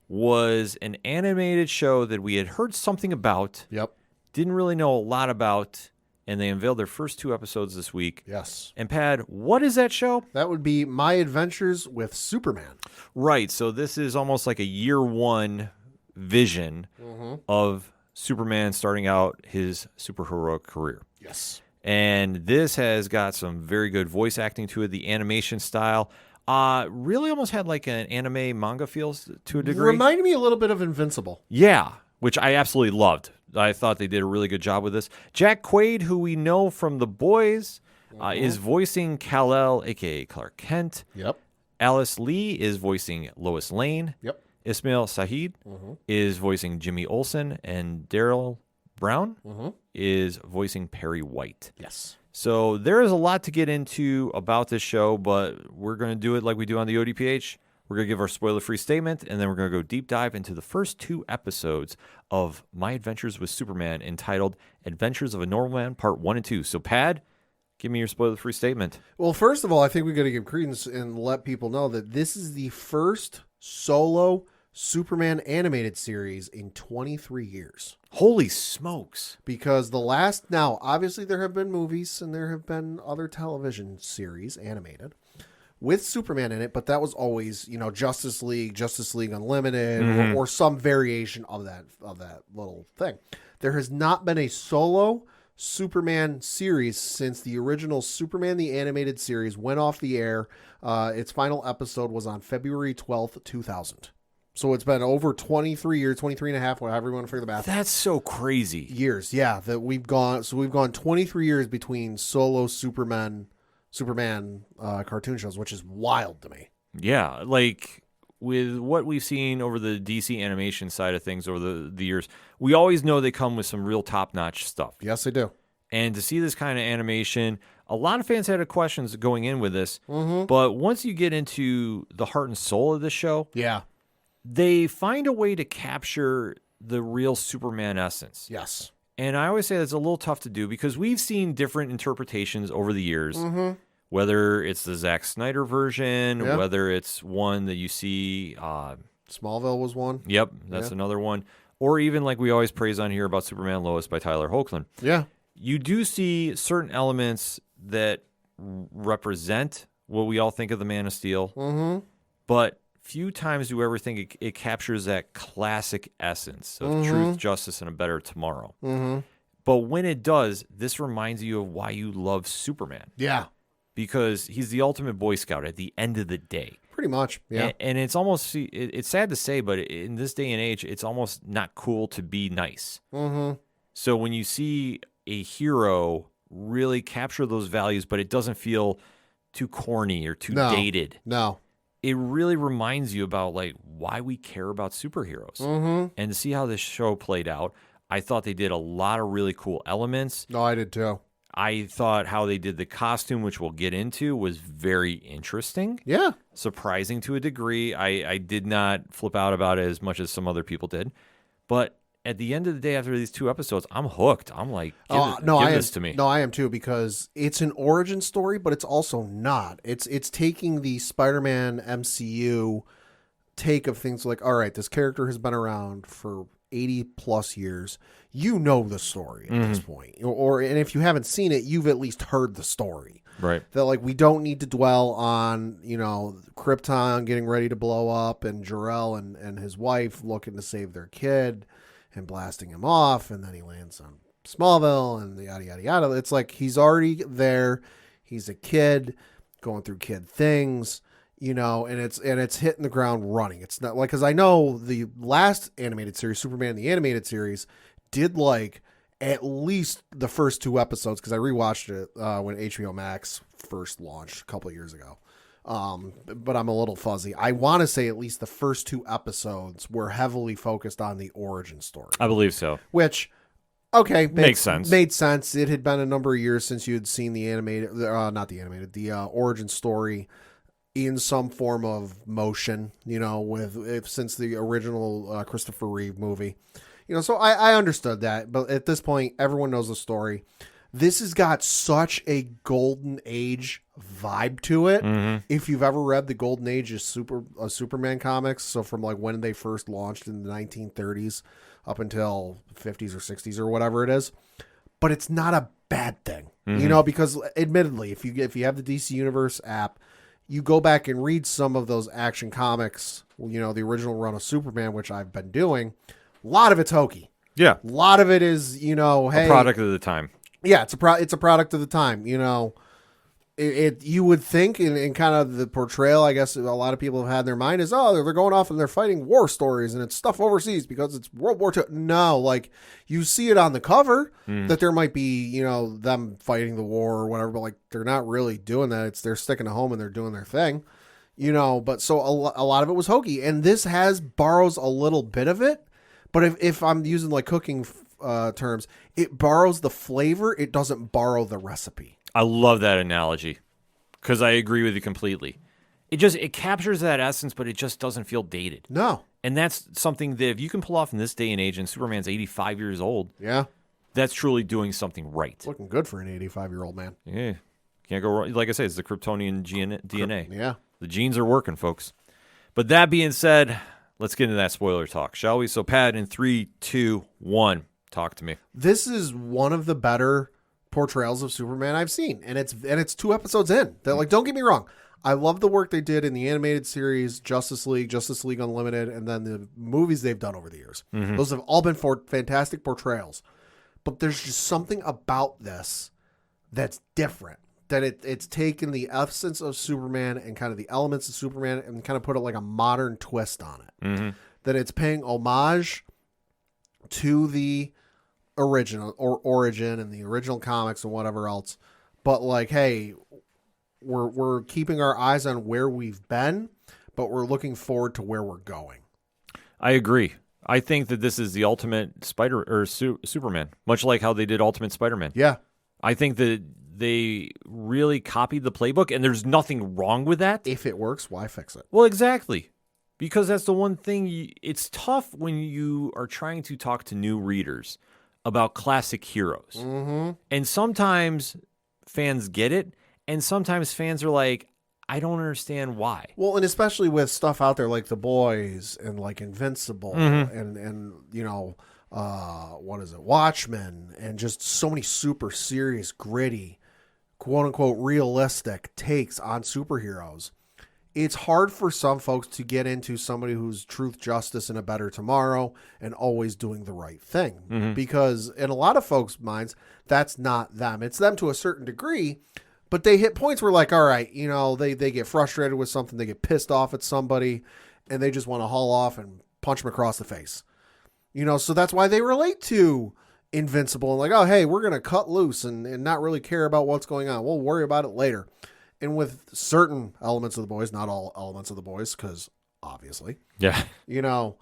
was an animated show that we had heard something about, Yep. didn't really know a lot about, and they unveiled their first 2 episodes this week. Yes. And Pad, what is that show? That would be My Adventures with Superman. Right, so this is almost like a year 1 vision of Superman starting out his superheroic career. Yes. And this has got some very good voice acting to it. The animation style really almost had like an anime manga feels to a degree. Reminded me a little bit of Invincible. Yeah, which I absolutely loved. I thought they did a really good job with this. Jack Quaid, who we know from The Boys, is voicing Kal-El, a.k.a. Clark Kent. Yep. Alice Lee is voicing Lois Lane. Yep. Ismail Sahid is voicing Jimmy Olsen. And Daryl Brown is voicing Perry White. Yes. So there is a lot to get into about this show, but we're going to do it like we do on the ODPH. We're going to give our spoiler-free statement, and then we're going to go deep dive into the first 2 episodes of My Adventures with Superman, entitled Adventures of a Normal Man, Part 1 and 2. So, Pad, give me your spoiler-free statement. Well, first of all, I think we got to give credence and let people know that this is the first solo Superman animated series in 23 years. Holy smokes. Because now, obviously there have been movies and there have been other television series animated with Superman in it, but that was always, Justice League Unlimited, or some variation of that little thing. There has not been a solo Superman series since the original Superman the Animated Series went off the air. Its final episode was on February 12th, 2000. So it's been over 23 years, 23 and a half, whatever you want to figure the math. That's so crazy. Years, yeah, that we've gone. So we've gone 23 years between solo Superman cartoon shows, which is wild to me. Yeah, like with what we've seen over the DC animation side of things over the years, we always know they come with some real top-notch stuff. Yes, they do. And to see this kind of animation, a lot of fans had questions going in with this. But once you get into the heart and soul of the show, Yeah. they find a way to capture the real Superman essence. Yes. And I always say that's a little tough to do because we've seen different interpretations over the years, whether it's the Zack Snyder version, Yeah. whether it's one that you see. Smallville was one. Yep, that's another one. Or even like we always praise on here about Superman Lois by Tyler Hoechlin. Yeah. You do see certain elements that represent what we all think of the Man of Steel, but few times do we ever think it captures that classic essence of truth, justice, and a better tomorrow. But when it does, this reminds you of why you love Superman. Yeah. Because he's the ultimate Boy Scout at the end of the day. Pretty much. Yeah. And it's almost, it's sad to say, but in this day and age, it's almost not cool to be nice. So when you see a hero really capture those values, but it doesn't feel too corny or too dated. No. It really reminds you about like why we care about superheroes. And to see how this show played out, I thought they did a lot of really cool elements. No, I did too. I thought how they did the costume, which we'll get into, was very interesting. Yeah. Surprising to a degree. I did not flip out about it as much as some other people did. But at the end of the day, after these 2 episodes, I'm hooked. I'm like, give this to me. No, I am too, because it's an origin story, but it's also not. It's taking the Spider-Man MCU take of things like, all right, this character has been around for 80 plus years. You know the story at this point. And if you haven't seen it, you've at least heard the story. Right. That like we don't need to dwell on, Krypton getting ready to blow up and Jor-El and his wife looking to save their kid and blasting him off, and then he lands on Smallville and the yada yada yada. It's like he's already there. He's a kid going through kid things, and it's hitting the ground running. It's not like, because I know the last animated series, Superman the Animated Series, did like at least the first 2 episodes, because I rewatched it when HBO Max first launched a couple of years ago. But I'm a little fuzzy. I want to say at least the first 2 episodes were heavily focused on the origin story. I believe so. Which, okay, makes sense. Made sense. It had been a number of years since you had seen the the origin story in some form of motion, since the original Christopher Reeve movie. So I understood that. But at this point, everyone knows the story. This has got such a golden age vibe to it. If you've ever read the golden age of Superman comics, so from like when they first launched in the 1930s up until 50s or 60s or whatever it is, but it's not a bad thing, because admittedly, if you have the DC Universe app, you go back and read some of those Action Comics, the original run of Superman, which I've been doing. A lot of it's hokey. Yeah. A lot of it is, hey, a product of the time. Yeah, it's a product of the time. You would think in kind of the portrayal, I guess a lot of people have had in their mind is, they're going off and they're fighting war stories and it's stuff overseas because it's World War II. No, like you see it on the cover that there might be, them fighting the war or whatever, but like they're not really doing that. They're sticking to home and they're doing their thing, but so a lot of it was hokey, and this borrows a little bit of it. But if I'm using like cooking terms, it borrows the flavor. It doesn't borrow the recipe. I love that analogy because I agree with you completely. It captures that essence, but it just doesn't feel dated. No. And that's something that if you can pull off in this day and age, and Superman's 85 years old, yeah, that's truly doing something right. It's looking good for an 85-year-old man. Yeah. Can't go wrong. Like I said, it's the Kryptonian DNA. Yeah. The genes are working, folks. But that being said, let's get into that spoiler talk, shall we? So, Pat, in 3, 2, 1, talk to me. This is one of the better portrayals of Superman I've seen, and it's 2 episodes in. That, like, don't get me wrong, I love the work they did in the animated series, Justice League Unlimited, and then the movies they've done over the years. Those have all been fantastic portrayals. but there's just something about this that's different. That it's taken the essence of Superman and kind of the elements of Superman and kind of put it like a modern twist on it. Mm-hmm. That it's paying homage to the original or origin and the original comics and whatever else. But like, hey, we're keeping our eyes on where we've been, but we're looking forward to where we're going. I agree. I think that this is the ultimate Superman, much like how they did Ultimate Spider-Man. Yeah. I think that they really copied the playbook, and there's nothing wrong with that. If it works, why fix it? Well, exactly. Because that's the one thing, it's tough when you are trying to talk to new readers about classic heroes. Mm-hmm. And sometimes fans get it, and sometimes fans are like, I don't understand why. Well, and especially with stuff out there like The Boys and like Invincible and you know, Watchmen, and just so many super serious, gritty, quote unquote realistic takes on superheroes. It's hard for some folks to get into somebody who's truth, justice, and a better tomorrow and always doing the right thing. Because in a lot of folks' minds, that's not them. It's them to a certain degree, but they hit points where like, all right, you know, they get frustrated with something, they get pissed off at somebody, and they just want to haul off and punch them across the face. You know, so that's why they relate to Invincible and like, oh, hey, we're going to cut loose and not really care about what's going on. We'll worry about it later. And with certain elements of The Boys, not all elements of The Boys, because obviously, Yeah. you know,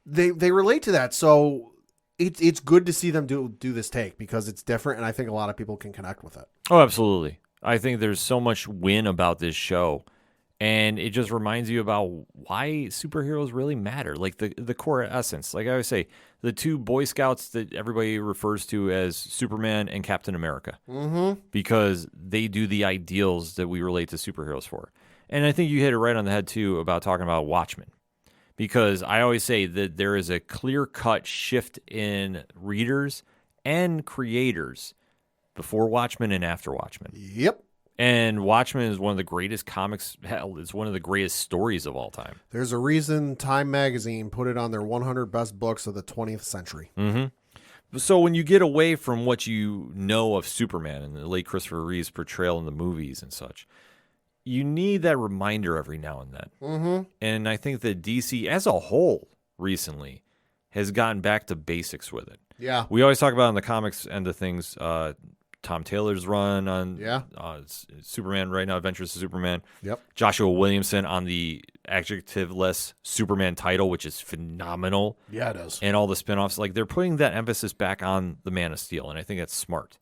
they relate to that. So it's good to see them do this take because it's different, and I think a lot of people can connect with it. Oh, absolutely. I think there's so much win about this show, and it just reminds you about why superheroes really matter, like the core essence. Like I always say, the two Boy Scouts that everybody refers to as Superman and Captain America, because they do the ideals that we relate to superheroes for. And I think you hit it right on the head, too, about talking about Watchmen, because I always say that there is a clear-cut shift in readers and creators before Watchmen and after Watchmen. Yep. And Watchmen is one of the greatest comics. Hell, it's one of the greatest stories of all time. There's a reason Time Magazine put it on their 100 best books of the 20th century. So when you get away from what you know of Superman and the late Christopher Reeve's portrayal in the movies and such, you need that reminder every now and then. And I think that DC as a whole recently has gotten back to basics with it. Yeah. We always talk about in the comics end of things, Tom Taylor's run on Superman right now, Adventures of Superman. Yep. Joshua Williamson on the adjective-less Superman title, which is phenomenal. Yeah, it is. And all the spinoffs. Like, they're putting that emphasis back on the Man of Steel, and I think that's smart.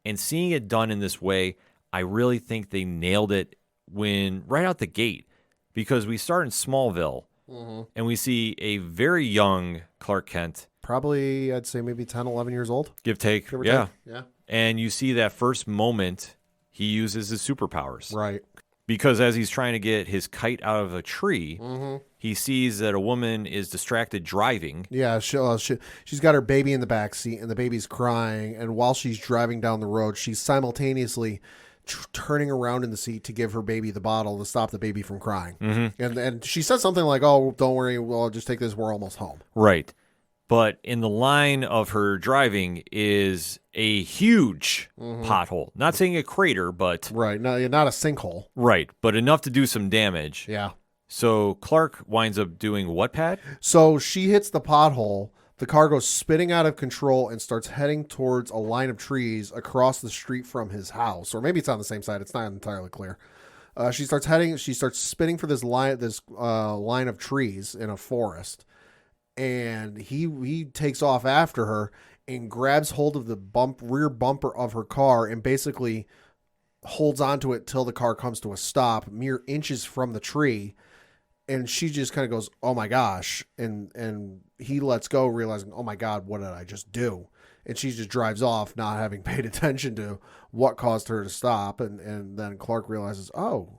And seeing it done in this way, I really think they nailed it right out the gate, because we start in Smallville, and we see a very young Clark Kent. Probably, I'd say maybe 10, 11 years old. Give, take. Give or Yeah. take. Yeah. And you see that first moment he uses his superpowers. Right. Because as he's trying to get his kite out of a tree, he sees that a woman is distracted driving. Yeah, she's got her baby in the back seat, and the baby's crying. And while she's driving down the road, she's simultaneously turning around in the seat to give her baby the bottle to stop the baby from crying. And she says something like, "Oh, don't worry, we'll just take this. We're almost home." Right. But in the line of her driving is a huge pothole. Not saying a crater, but... Right. No, not a sinkhole. Right. But enough to do some damage. Yeah. So Clark winds up doing what, Pat? So she hits the pothole. The car goes spinning out of control and starts heading towards a line of trees across the street from his house. Or maybe it's on the same side. It's not entirely clear. She starts spinning for this line of trees in a forest. And he takes off after her and grabs hold of the rear bumper of her car and basically holds onto it till the car comes to a stop mere inches from the tree. And she just kind of goes, "Oh my gosh." And he lets go, realizing, "Oh my God, what did I just do?" And she just drives off, not having paid attention to what caused her to stop. And then Clark realizes, oh,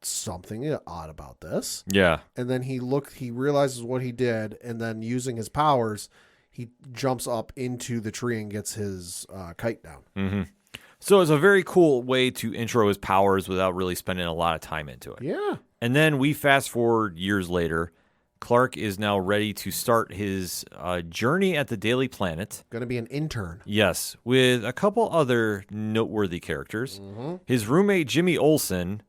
something odd about this. Yeah. And then he realizes what he did, and then using his powers, he jumps up into the tree and gets his kite down. So it's a very cool way to intro his powers without really spending a lot of time into it. Yeah. And then we fast forward years later Clark is now ready to start his journey at the Daily Planet. Going to be an intern. Yes, with a couple other noteworthy characters. His roommate, Jimmy Olsen,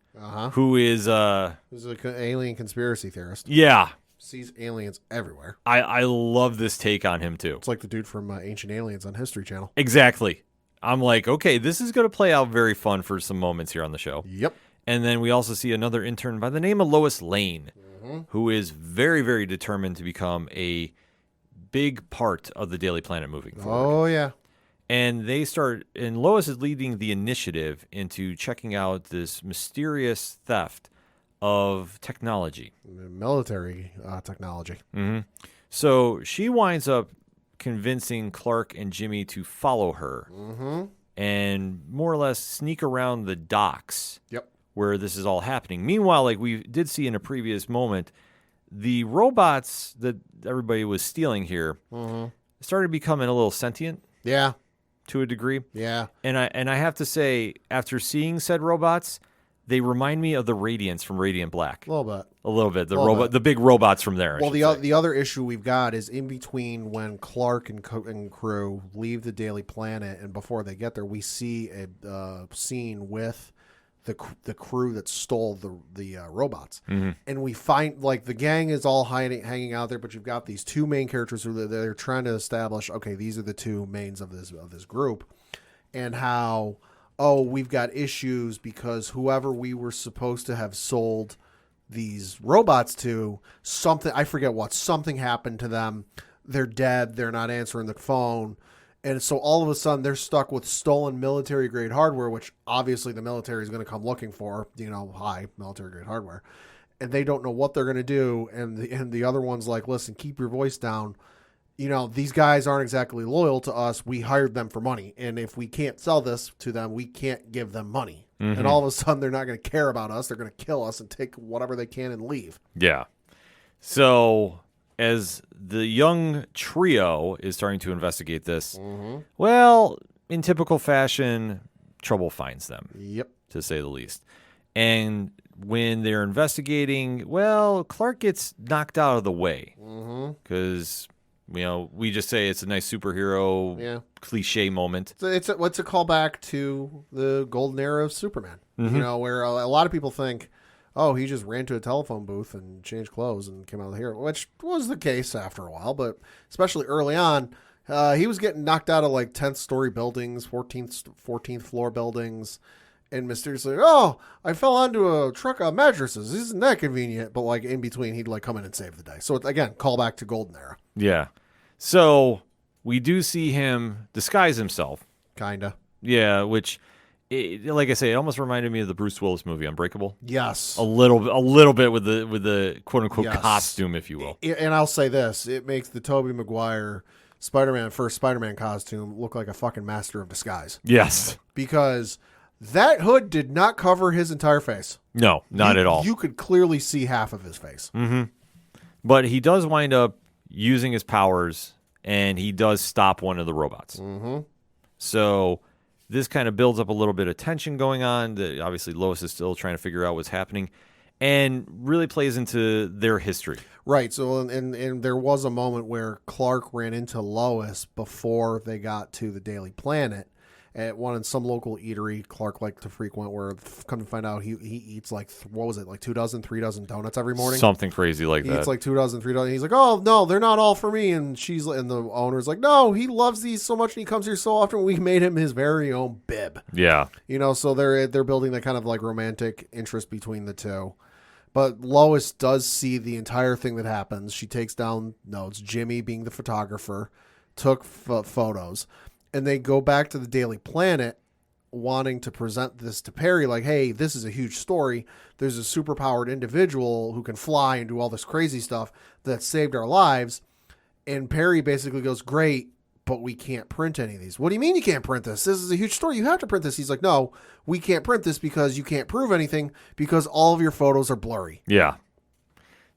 who is... Who's an alien conspiracy theorist. Yeah. Sees aliens everywhere. I love this take on him, too. It's like the dude from Ancient Aliens on History Channel. Exactly. I'm like, okay, this is going to play out very fun for some moments here on the show. Yep. And then we also see another intern by the name of Lois Lane, who is very, very determined to become a big part of the Daily Planet moving forward. Oh, yeah. And and Lois is leading the initiative into checking out this mysterious theft of technology. Military technology. So she winds up convincing Clark and Jimmy to follow her and more or less sneak around the docks. Yep. Where this is all happening. Meanwhile, like we did see in a previous moment, the robots that everybody was stealing here started becoming a little sentient. Yeah. To a degree. Yeah. And I have to say, after seeing said robots, they remind me of the Radiants from Radiant Black. A little bit. A little bit. The big robots from there. Well, the other issue we've got is in between when Clark and crew leave the Daily Planet and before they get there, we see a scene with the crew that stole the robots, and we find like the gang is all hanging out there, but you've got these two main characters who they're trying to establish. Okay, these are the two mains of this group, and how we've got issues because whoever we were supposed to have sold these robots to, something happened to them. They're dead. They're not answering the phone. And so all of a sudden they're stuck with stolen military grade hardware, which obviously the military is going to come looking for, high military grade hardware. And they don't know what they're going to do. And the other one's like, listen, keep your voice down. These guys aren't exactly loyal to us. We hired them for money. And if we can't sell this to them, we can't give them money. And all of a sudden they're not going to care about us. They're going to kill us and take whatever they can and leave. Yeah. So as the young trio is starting to investigate this, well, in typical fashion, trouble finds them. Yep. To say the least. And when they're investigating, well, Clark gets knocked out of the way. Because, we just say it's a nice superhero cliche moment. It's a callback to the golden era of Superman, where a lot of people think, oh, he just ran to a telephone booth and changed clothes and came out of here, which was the case after a while. But especially early on, he was getting knocked out of like 10th story buildings, 14th floor buildings, and mysteriously, oh, I fell onto a truck of mattresses. Isn't that convenient? But like in between, he'd like come in and save the day. So again, call back to golden era. Yeah. So we do see him disguise himself. Kinda. Yeah, which... like I say, it almost reminded me of the Bruce Willis movie Unbreakable. Yes, a little bit with the quote unquote costume, if you will. And I'll say this: it makes the Tobey Maguire first Spider-Man costume look like a fucking master of disguise. Yes, because that hood did not cover his entire face. No, not at all. You could clearly see half of his face. But he does wind up using his powers, and he does stop one of the robots. So this kind of builds up a little bit of tension going on. Obviously, Lois is still trying to figure out what's happening and really plays into their history. Right. So, and there was a moment where Clark ran into Lois before they got to the Daily Planet at some local eatery Clark liked to frequent, where come to find out he eats like, what was it, like 3 dozen donuts every morning? Something crazy like that. He eats like 3 dozen. He's like, oh, no, they're not all for me. And the owner's like, no, he loves these so much and he comes here so often. We made him his very own bib. Yeah. So they're building that kind of like romantic interest between the two. But Lois does see the entire thing that happens. She takes down notes. Jimmy, being the photographer, took photos. And they go back to the Daily Planet wanting to present this to Perry like, hey, this is a huge story. There's a superpowered individual who can fly and do all this crazy stuff that saved our lives. And Perry basically goes, great, but we can't print any of these. What do you mean you can't print this? This is a huge story. You have to print this. He's like, no, we can't print this because you can't prove anything because all of your photos are blurry. Yeah.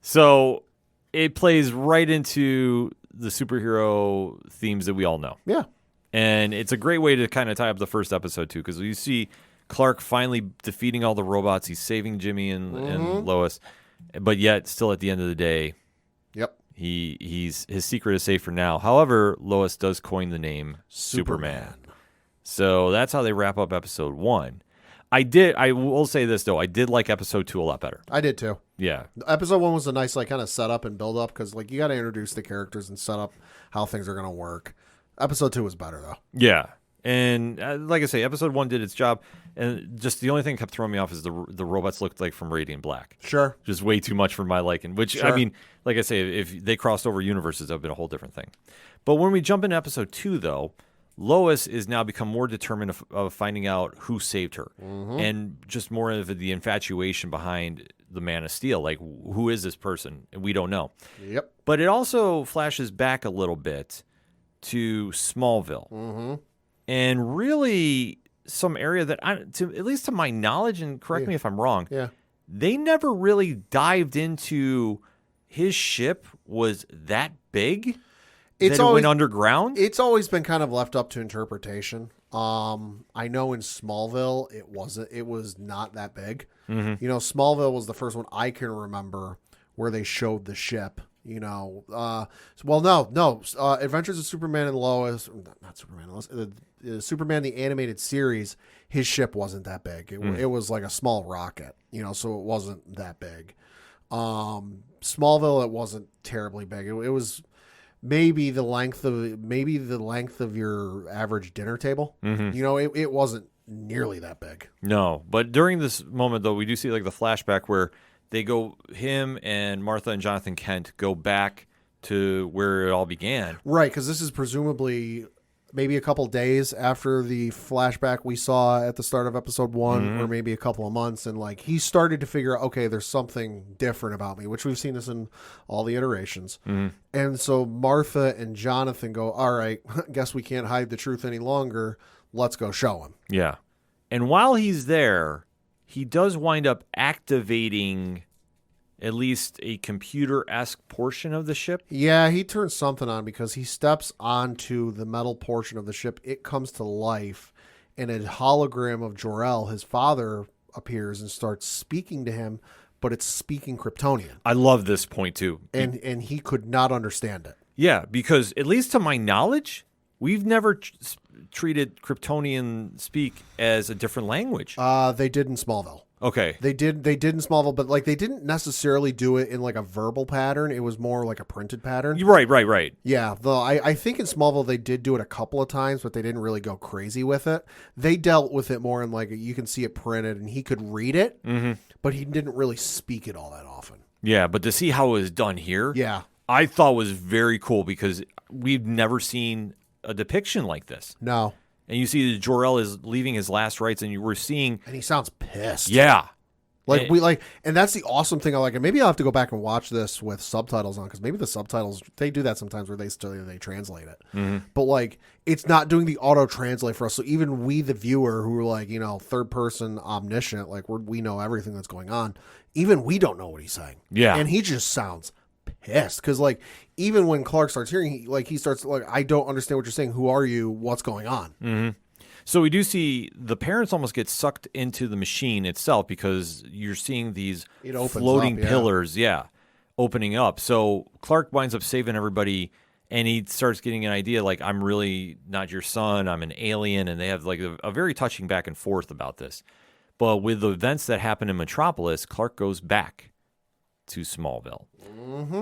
So it plays right into the superhero themes that we all know. Yeah. And it's a great way to kind of tie up the first episode, too, because you see Clark finally defeating all the robots. He's saving Jimmy and Lois. But yet, still at the end of the day, Yep. His secret is safe for now. However, Lois does coin the name Superman. So that's how they wrap up episode 1. I will say this though, I did like episode 2 a lot better. I did too. Yeah. Episode 1 was a nice like kind of setup and build up because like you got to introduce the characters and set up how things are going to work. Episode 2 was better though. Yeah. And like I say, episode 1 did its job, and just the only thing that kept throwing me off is the robots looked like from Radiant Black. Sure. Just way too much for my liking, which, Sure. I mean, like I say, if they crossed over universes, that would have been a whole different thing. But when we jump into episode 2, though, Lois is now become more determined of finding out who saved her, and just more of the infatuation behind the Man of Steel. Like, who is this person? And we don't know. Yep. But it also flashes back a little bit to Smallville. Mm-hmm. And really, some area that, at least to my knowledge, and correct me if I'm wrong, Yeah. they never really dived into his ship was that big. It's that it always went underground. It's always been kind of left up to interpretation. I know in Smallville it was not that big. Mm-hmm. You know, Smallville was the first one I can remember where they showed the ship. You know, Adventures of Superman and Lois, not Superman, Lois, Superman the animated series. His ship wasn't that big. It was like a small rocket. You know, so it wasn't that big. Smallville, it wasn't terribly big. It was maybe the length of your average dinner table. Mm-hmm. You know, it wasn't nearly that big. No, but during this moment, though, we do see like the flashback where him and Martha and Jonathan Kent go back to where it all began. Right, because this is presumably maybe a couple days after the flashback we saw at the start of episode 1, or maybe a couple of months. And like he started to figure out, okay, there's something different about me, which we've seen this in all the iterations. And so Martha and Jonathan go, all right, guess we can't hide the truth any longer. Let's go show him. Yeah. And while he's there, he does wind up activating at least a computer-esque portion of the ship. Yeah, he turns something on because he steps onto the metal portion of the ship. It comes to life, and a hologram of Jor-El, his father, appears and starts speaking to him, but it's speaking Kryptonian. I love this point, too. And he could not understand it. Yeah, because at least to my knowledge, we've never treated Kryptonian speak as a different language. They did in Smallville. Okay. They did in Smallville, but like they didn't necessarily do it in like a verbal pattern. It was more like a printed pattern. Right. Yeah, though I think in Smallville they did do it a couple of times, but they didn't really go crazy with it. They dealt with it more in like you can see it printed and he could read it, but he didn't really speak it all that often. Yeah, but to see how it was done here, Yeah. I thought was very cool because we've never seen a depiction like this. No. And you see that Jor-El is leaving his last rites, and we're seeing... And he sounds pissed. Yeah. And that's the awesome thing I like. And maybe I'll have to go back and watch this with subtitles on, because maybe the subtitles, they do that sometimes where they translate it. But like, it's not doing the auto translate for us. So even we, the viewer, who are like, you know, third person omniscient, like we know everything that's going on. Even we don't know what he's saying. Yeah. And he just sounds pissed. Because like, even when Clark starts hearing, he starts like, I don't understand what you're saying. Who are you? What's going on? So we do see the parents almost get sucked into the machine itself because you're seeing these It opens floating up, yeah. pillars, opening up. So Clark winds up saving everybody, and he starts getting an idea like, I'm really not your son, I'm an alien, and they have like a very touching back and forth about this. But with the events that happen in Metropolis, Clark goes back to Smallville,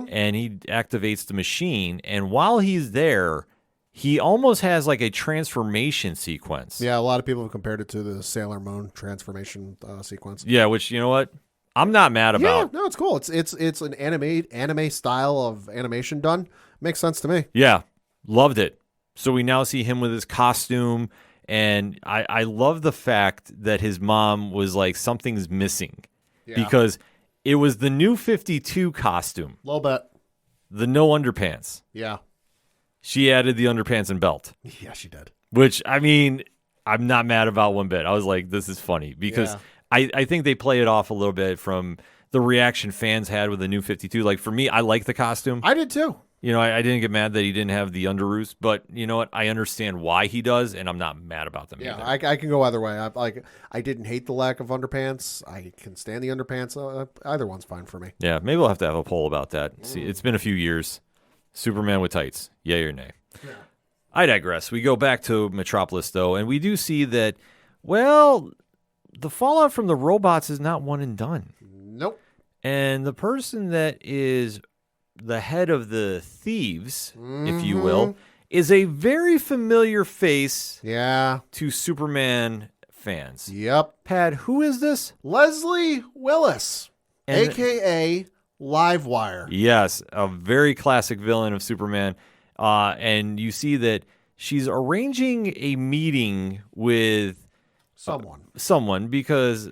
and he activates the machine, and while he's there, he almost has like a transformation sequence. Yeah, a lot of people have compared it to the Sailor Moon transformation sequence. Yeah, which, you know what? I'm not mad about. Yeah, no, it's cool. It's an anime style of animation done. Makes sense to me. Yeah, loved it. So we now see him with his costume, and I love the fact that his mom was like, something's missing, because it was the new 52 costume, Little bit. the no underpants. Yeah. She added the underpants and belt, Yeah, she did. which, I mean, I'm not mad about one bit. I was like, this is funny because I think they play it off a little bit from the reaction fans had with the new 52. Like, for me, I like the costume. I did too. You know, I didn't get mad that he didn't have the underoos, but you know what? I understand why he does, and I'm not mad about them Yeah, either. I can go either way. I didn't hate the lack of underpants. I can stand the underpants. Either one's fine for me. Yeah, maybe we'll have to have a poll about that. See, it's been a few years. Superman with tights, yay or nay? Yeah. I digress. We go back to Metropolis, though, and we do see that, well, the fallout from the robots is not one and done. Nope. And the person that is the head of the thieves, if you will, is a very familiar face Yeah. to Superman fans. Yep. Pad, who is this? Leslie Willis, And- a.k.a. Livewire. Yes, a very classic villain of Superman. And you see that she's arranging a meeting with someone because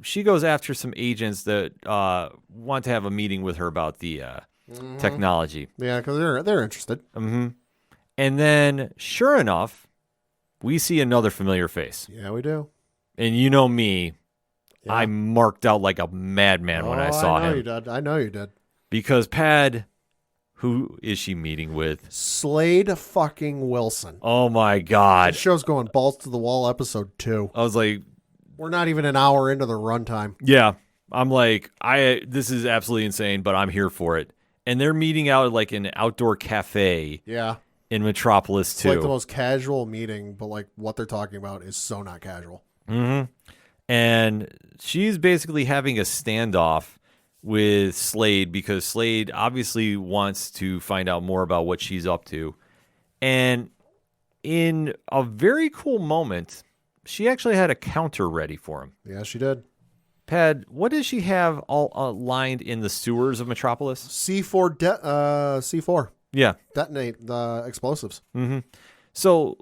she goes after some agents that want to have a meeting with her about the technology. Yeah, because they're interested. Mm-hmm. And then, sure enough, we see another familiar face. Yeah, we do. And you know me, Yeah. I marked out like a madman when I saw I know him. you did. I know you did. Because Pad, who is she meeting with? Slade fucking Wilson. Oh my God. This show's going balls to the wall, episode 2. I was like, We're not even an hour into the runtime. yeah. I'm like, this is absolutely insane, but I'm here for it. And they're meeting out at like an outdoor cafe Yeah. in Metropolis It's too. like the most casual meeting, but like what they're talking about is so not casual. Mm-hmm. And she's basically having a standoff with Slade because Slade obviously wants to find out more about what she's up to. And in a very cool moment, she actually had a counter ready for him. Yeah, she did. Pad, what does she have all lined in the sewers of Metropolis? C4 Yeah. detonate the explosives. Mm-hmm. So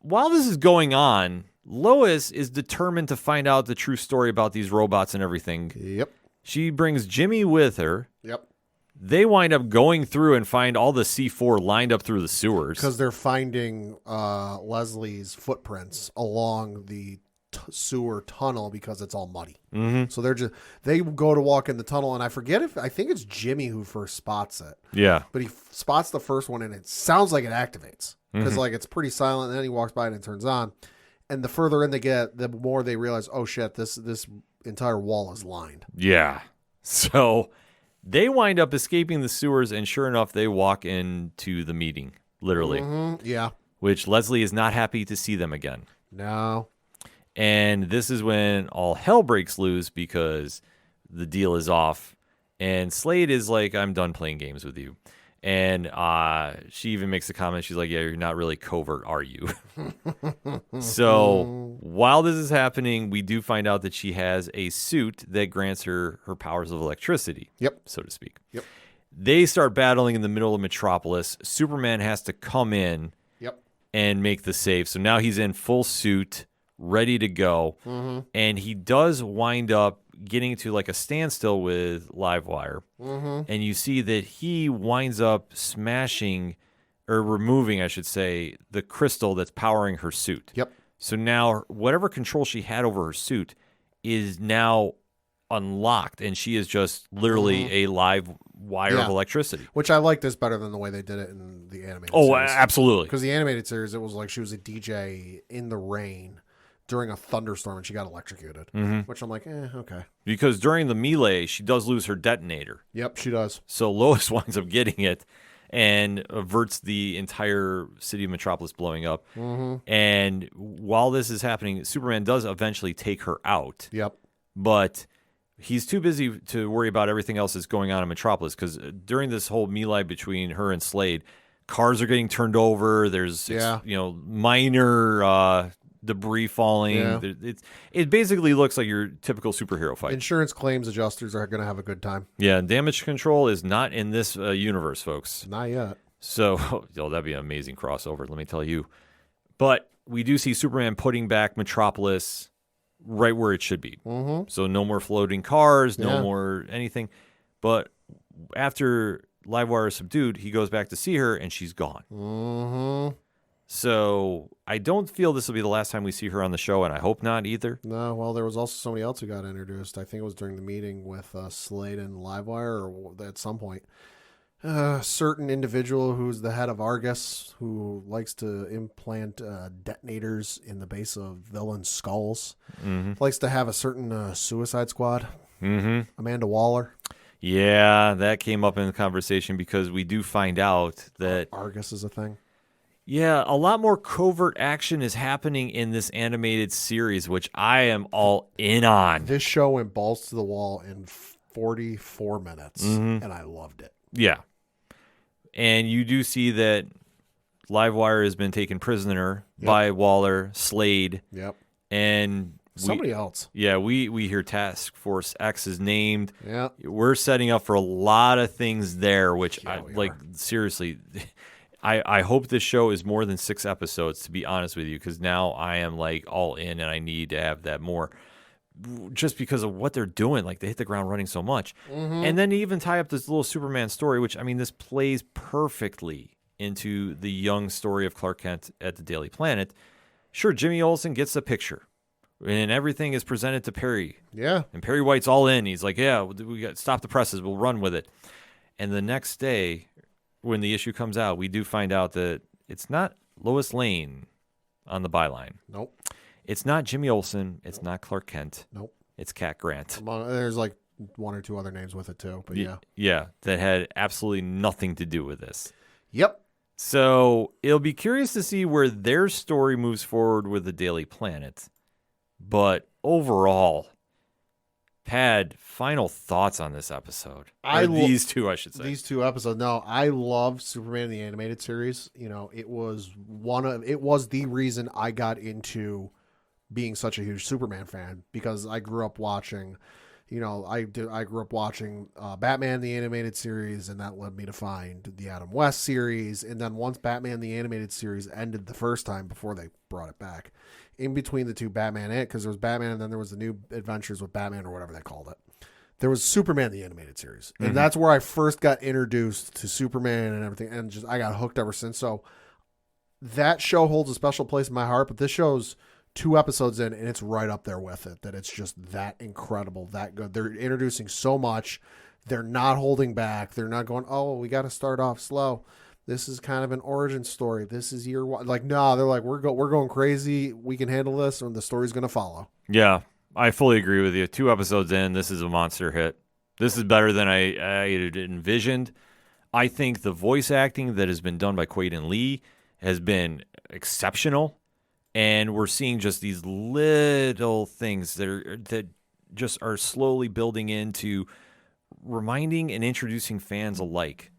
while this is going on, Lois is determined to find out the true story about these robots and everything. Yep. She brings Jimmy with her. Yep. They wind up going through and find all the C4 lined up through the sewers. Because they're finding Leslie's footprints along the sewer tunnel because it's all muddy. Mm-hmm. So they go to walk in the tunnel, and I think it's Jimmy who first spots it. Yeah. But he spots the first one, and it sounds like it activates because like it's pretty silent. And then he walks by and it turns on. And the further in they get, the more they realize, oh shit, this entire wall is lined. Yeah. So they wind up escaping the sewers, and sure enough, they walk into the meeting, literally, Yeah. which Leslie is not happy to see them again. No. And this is when all hell breaks loose because the deal is off. And Slade is like, I'm done playing games with you. And she even makes a comment. She's like, yeah, you're not really covert, are you? So while this is happening, we do find out that she has a suit that grants her powers of electricity, Yep. so to speak. Yep. They start battling in the middle of Metropolis. Superman has to come in Yep. and make the save. So now he's in full suit, ready to go. And he does wind up getting to like a standstill with Livewire. And you see that he winds up smashing or removing, I should say, the crystal that's powering her suit. Yep. So now whatever control she had over her suit is now unlocked, and she is just literally a live wire of electricity. Which I like this better than the way they did it in the animated Oh, series. absolutely. Because the animated series, it was like she was a DJ in the rain during a thunderstorm and she got electrocuted. Which I'm like, okay. Because during the melee, she does lose her detonator. Yep, she does. So Lois winds up getting it and averts the entire city of Metropolis blowing up. And while this is happening, Superman does eventually take her out. Yep. But he's too busy to worry about everything else that's going on in Metropolis because during this whole melee between her and Slade, cars are getting turned over. There's minor debris falling. Yeah. It basically looks like your typical superhero fight. Insurance claims adjusters are going to have a good time. Yeah, damage control is not in this universe, folks. Not yet. So, that'd be an amazing crossover, let me tell you. But we do see Superman putting back Metropolis right where it should be. So no more floating cars, no more anything. But after Livewire is subdued, he goes back to see her, and she's gone. So I don't feel this will be the last time we see her on the show, and I hope not either. No, well, there was also somebody else who got introduced. I think it was during the meeting with Slade and Livewire or at some point. a certain individual who's the head of Argus who likes to implant detonators in the base of villain skulls. Likes to have a certain Suicide Squad. Amanda Waller. Yeah, that came up in the conversation because we do find out that Argus is a thing. Yeah, a lot more covert action is happening in this animated series, which I am all in on. This show went balls to the wall in 44 minutes, and I loved it. Yeah. And you do see that Livewire has been taken prisoner by Waller, Slade, and somebody else. Yeah, we hear Task Force X is named. Yeah. We're setting up for a lot of things there, which seriously, I hope this show is more than 6 episodes, to be honest with you, because now I am like all in and I need to have that more just because of what they're doing. Like they hit the ground running so much. And then to even tie up this little Superman story, which I mean, this plays perfectly into the young story of Clark Kent at the Daily Planet. Sure, Jimmy Olsen gets the picture and everything is presented to Perry. Yeah. And Perry White's all in. He's like, yeah, we got stop the presses. We'll run with it. And the next day, when the issue comes out, we do find out that it's not Lois Lane on the byline. Nope. It's not Jimmy Olsen. It's not Clark Kent. Nope. It's Cat Grant. There's like 1 or 2 other names with it too, but yeah. Yeah, that had absolutely nothing to do with this. Yep. So it'll be curious to see where their story moves forward with the Daily Planet. But overall, Pad, final thoughts on this episode. These two, I should say. These 2 episodes. No, I love Superman the animated series. You know, it was the reason I got into being such a huge Superman fan, because I grew up watching, I grew up watching Batman the animated series, and that led me to find the Adam West series. And then once Batman the animated series ended the first time before they brought it back, in between the 2 Batman, because there was Batman and then there was the New Adventures with Batman or whatever they called it, there was Superman the animated series. And that's where I first got introduced to Superman and everything, and just I got hooked ever since. So that show holds a special place in my heart, but this show's 2 episodes in and it's right up there with it, that it's just that incredible, that good. They're introducing so much. They're not holding back. They're not going, oh, we got to start off slow. This is kind of an origin story. This is year 1. Like, no, they're like, we're going crazy. We can handle this, and the story's going to follow. Yeah, I fully agree with you. 2 episodes in, this is a monster hit. This is better than I had envisioned. I think the voice acting that has been done by Quaden Lee has been exceptional, and we're seeing just these little things that just are slowly building into reminding and introducing fans alike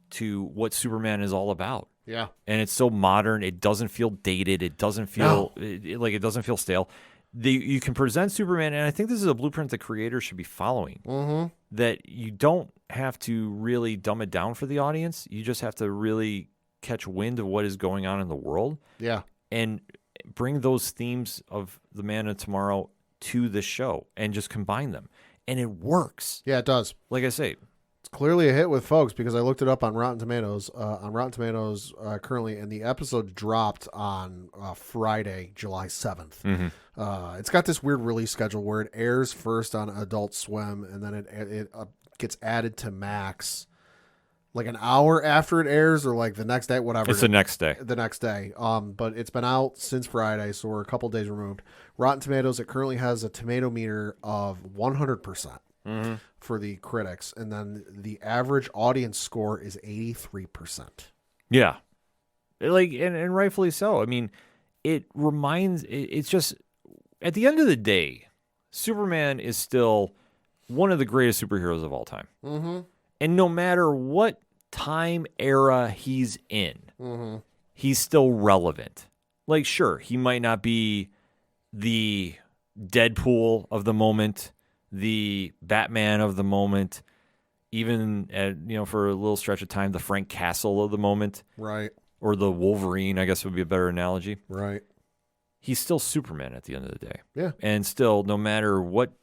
to what Superman is all about. Yeah. And it's so modern. It doesn't feel dated. It doesn't feel it doesn't feel stale. You can present Superman, and I think this is a blueprint the creators should be following. That you don't have to really dumb it down for the audience. You just have to really catch wind of what is going on in the world. Yeah. And bring those themes of the Man of Tomorrow to the show and just combine them. And it works. Yeah, it does. Like I say, it's clearly a hit with folks, because I looked it up on Rotten Tomatoes. Currently, and the episode dropped on Friday, July 7th. It's got this weird release schedule where it airs first on Adult Swim, and then it gets added to Max like an hour after it airs, or like the next day, whatever. It's the next day. The next day. But it's been out since Friday, so we're a couple days removed. Rotten Tomatoes, it currently has a tomato meter of 100%. For the critics, and then the average audience score is 83%. Yeah, and rightfully so. I mean, it's just, at the end of the day, Superman is still one of the greatest superheroes of all time. And no matter what time era he's in, he's still relevant. Like, sure, he might not be the Deadpool of the moment, the Batman of the moment, even for a little stretch of time, the Frank Castle of the moment, right? Or the Wolverine, I guess would be a better analogy, right? He's still Superman at the end of the day, yeah. And still, no matter what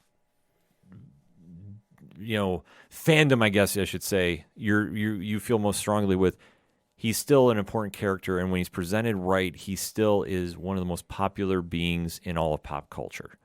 fandom, I guess I should say, you feel most strongly with, he's still an important character, and when he's presented right, he still is one of the most popular beings in all of pop culture.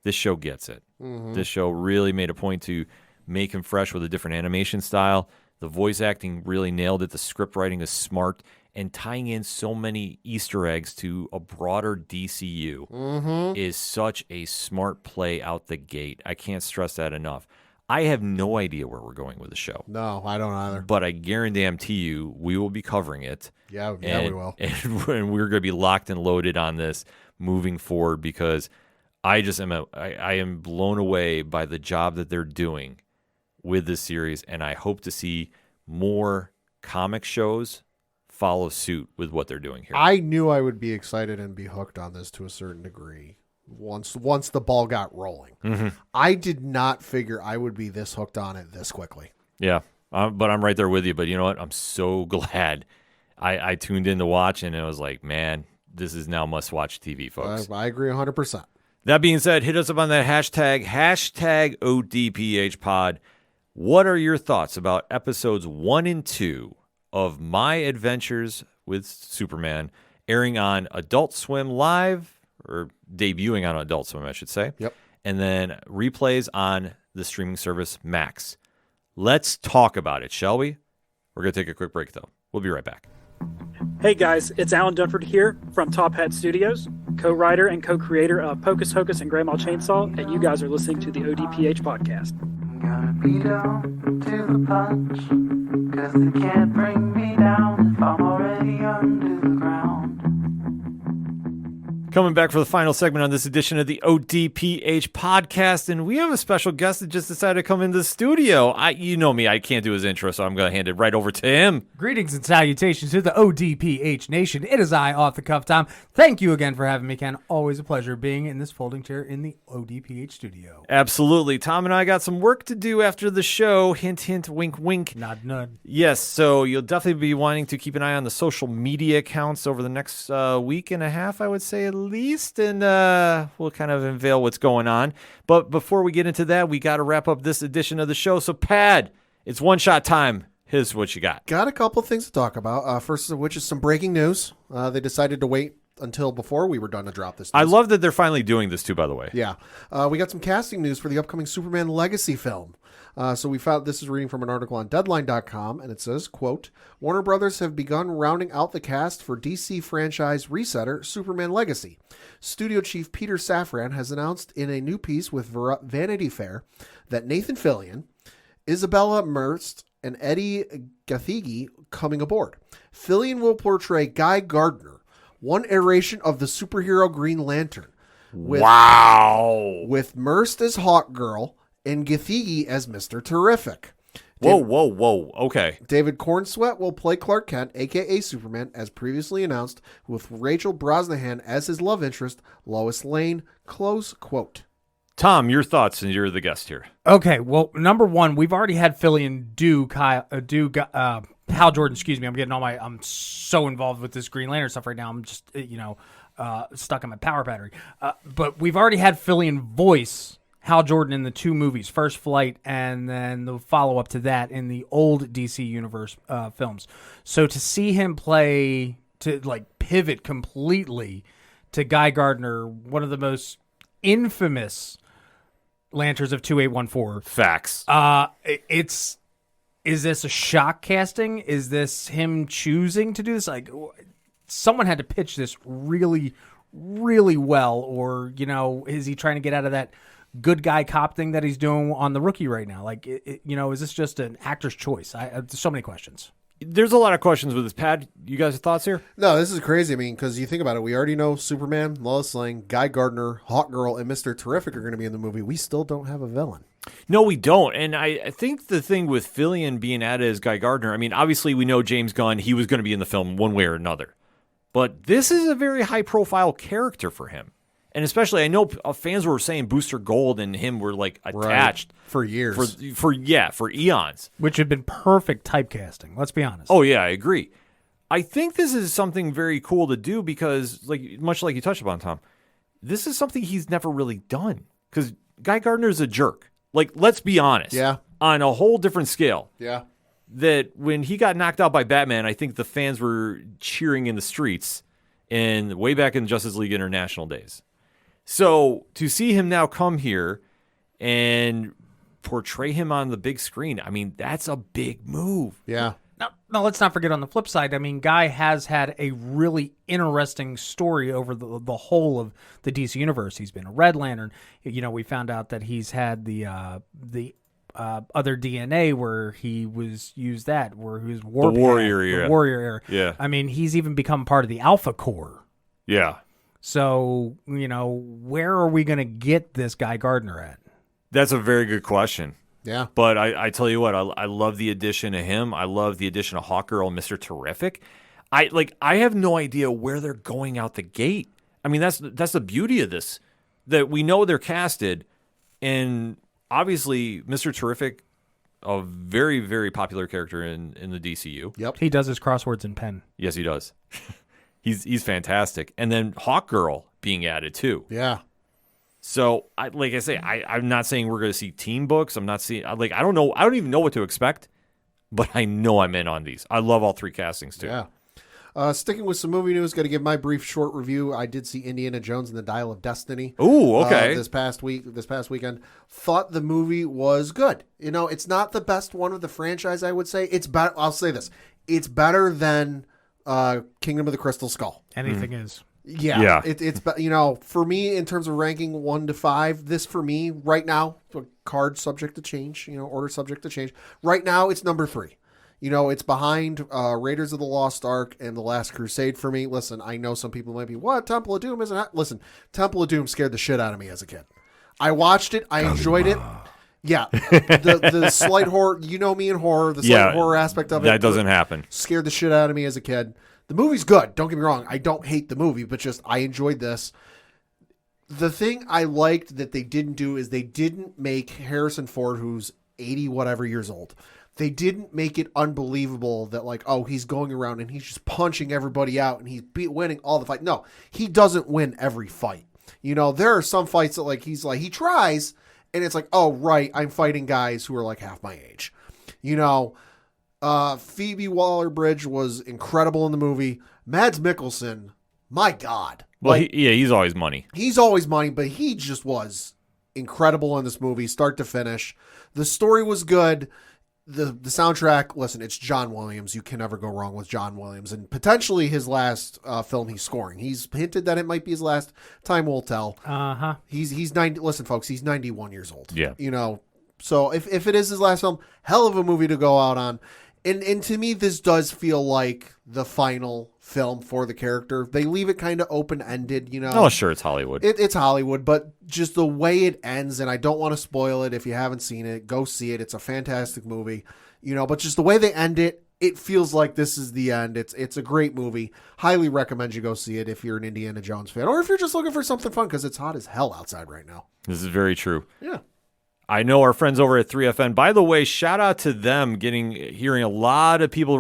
This show gets it. This show really made a point to make him fresh with a different animation style, The voice acting really nailed it. The script writing is smart, and tying in so many Easter eggs to a broader DCU is such a smart play out the gate. I can't stress that enough. I have no idea where we're going with the show. No, I don't either. But I guarantee you we will be covering it. Yeah, we will. And we're going to be locked and loaded on this moving forward because I am blown away by the job that they're doing with this series, and I hope to see more comic shows follow suit with what they're doing here. I knew I would be excited and be hooked on this to a certain degree once the ball got rolling. I did not figure I would be this hooked on it this quickly. Yeah, but I'm right there with you. But you know what? I'm so glad I tuned in to watch, and it was like, man, this is now must-watch TV, folks. I agree 100%. That being said, hit us up on that hashtag ODPHpod. What are your thoughts about episodes 1 and 2 of My Adventures with Superman airing on Adult Swim Live, or debuting on Adult Swim, I should say. Yep. And then replays on the streaming service Max. Let's talk about it, shall we? We're going to take a quick break, though. We'll be right back. Hey guys, it's Alan Dunford here from Top Hat Studios, co-writer and co-creator of Pocus Hocus and Grandma Chainsaw, and you guys are listening to the ODPH podcast. I'm gonna be down to the punch, 'cause they can't bring me down if I'm already under the ground. Coming back for the final segment on this edition of the ODPH podcast, and we have a special guest that just decided to come into the studio. You know me, I can't do his intro, so I'm going to hand it right over to him. Greetings and salutations to the ODPH Nation. It is I, Off the Cuff Tom. Thank you again for having me, Ken. Always a pleasure being in this folding chair in the ODPH studio. Absolutely. Tom and I got some work to do after the show. Hint, hint, wink, wink. Nod, nod. Yes, so you'll definitely be wanting to keep an eye on the social media accounts over the next week and a half, I would say, at least, and we'll kind of unveil what's going on. But before we get into that, we got to wrap up this edition of the show. So, Pad, it's one-shot time. Here's what you got. Got a couple of things to talk about. First of which is some breaking news. They decided to wait until before we were done to drop this news. I love that they're finally doing this too, by the way. Yeah. We got some casting news for the upcoming Superman Legacy film. So we found, this is reading from an article on Deadline.com, and it says, quote, Warner Brothers have begun rounding out the cast for DC franchise resetter Superman Legacy. Studio chief Peter Safran has announced in a new piece with Vanity Fair that Nathan Fillion, Isabella Merced, and Eddie Gathegi coming aboard. Fillion will portray Guy Gardner, one iteration of the superhero Green Lantern. Wow. With Merced as Hawk Girl and Gathegi as Mr. Terrific. Whoa. Okay. David Cornsweet will play Clark Kent, a.k.a. Superman, as previously announced, with Rachel Brosnahan as his love interest, Lois Lane, close quote. Tom, your thoughts, and you're the guest here. Okay, well, number one, we've already had Fillion do Hal Jordan, excuse me. I'm so involved with this Green Lantern stuff right now. I'm just, stuck on my power battery. But we've already had Fillion voice Hal Jordan in the two movies, First Flight, and then the follow-up to that in the old DC Universe films. So to see him pivot completely to Guy Gardner, one of the most infamous Lanterns of 2814. Facts. Is this a shock casting? Is this him choosing to do this? Like, someone had to pitch this really, really well, or, is he trying to get out of that good guy cop thing that he's doing on The Rookie right now? Like, is this just an actor's choice? There's so many questions. There's a lot of questions with this. Pat, you guys have thoughts here? No, this is crazy. I mean, because you think about it, we already know Superman, Lois Lane, Guy Gardner, Hawk Girl, and Mr. Terrific are going to be in the movie. We still don't have a villain. No, we don't. And I think the thing with Fillion being added as Guy Gardner, I mean, obviously we know James Gunn, he was going to be in the film one way or another. But this is a very high-profile character for him. And especially, I know fans were saying Booster Gold and him were like attached for years, for eons, which had been perfect typecasting. Let's be honest. Oh yeah, I agree. I think this is something very cool to do because, much like you touched upon, Tom, this is something he's never really done. Because Guy Gardner's a jerk. Let's be honest. Yeah. On a whole different scale. Yeah. That when he got knocked out by Batman, I think the fans were cheering in the streets, and way back in Justice League International days. So to see him now come here and portray him on the big screen, I mean, that's a big move. Yeah. Now, let's not forget on the flip side. I mean, Guy has had a really interesting story over the whole of the DC universe. He's been a Red Lantern. You know, we found out that he's had the other DNA where he was used that where he was The Warrior era. Yeah. I mean, he's even become part of the Alpha Corps. Yeah. So, you know, where are we going to get this Guy Gardner at? That's a very good question. Yeah. But I tell you what, I love the addition of him. I love the addition of Hawkgirl and Mr. Terrific. I have no idea where they're going out the gate. I mean, that's the beauty of this, that we know they're casted, and obviously Mr. Terrific, a very, very popular character in the DCU. Yep. He does his crosswords in pen. Yes, he does. He's fantastic. And then Hawkgirl being added too. Yeah. So, like I say, I'm not saying we're going to see team books. I'm not seeing, I don't know. I don't even know what to expect, but I know I'm in on these. I love all three castings, too. Yeah. Sticking with some movie news, got to give my brief short review. I did see Indiana Jones and the Dial of Destiny. Ooh, okay. This past weekend. Thought the movie was good. You know, it's not the best one of the franchise, I would say. It's better. I'll say this. It's better than Kingdom of the Crystal Skull. Anything is. Yeah. It's you know, for me, in terms of ranking 1 to 5, this for me right now, card subject to change, you know, order subject to change. Right now, it's number 3. You know, it's behind Raiders of the Lost Ark and The Last Crusade for me. Listen, I know some people might be, what, Temple of Doom isn't. Listen, Temple of Doom scared the shit out of me as a kid. I watched it. I enjoyed it. Yeah, the slight horror. You know me in horror. The slight horror aspect of it that doesn't happen. Scared the shit out of me as a kid. The movie's good. Don't get me wrong. I don't hate the movie, but just I enjoyed this. The thing I liked that they didn't do is they didn't make Harrison Ford, who's 80 whatever years old, they didn't make it unbelievable that like, oh, he's going around and he's just punching everybody out and he's winning all the fight. No, he doesn't win every fight. You know, there are some fights that like he's like he tries and it's like, oh right, I'm fighting guys who are like half my age. You know. Phoebe Waller-Bridge was incredible in the movie. Mads Mikkelsen, my God. Well, he's always money. He's always money, but he just was incredible in this movie, start to finish. The story was good. The soundtrack, listen, it's John Williams. You can never go wrong with John Williams. And potentially his last film he's scoring. He's hinted that it might be his last. Time will tell. Uh-huh. He's 90. Listen, folks, he's 91 years old. Yeah. You know, so if it is his last film, hell of a movie to go out on. And to me, this does feel like the final film for the character. They leave it kind of open-ended, you know. Oh, sure, it's Hollywood. It's Hollywood, but just the way it ends, and I don't want to spoil it if you haven't seen it. Go see it. It's a fantastic movie, you know. But just the way they end it, it feels like this is the end. It's a great movie. Highly recommend you go see it if you're an Indiana Jones fan, or if you're just looking for something fun because it's hot as hell outside right now. This is very true. Yeah. I know our friends over at 3FN. By the way, shout out to them hearing a lot of people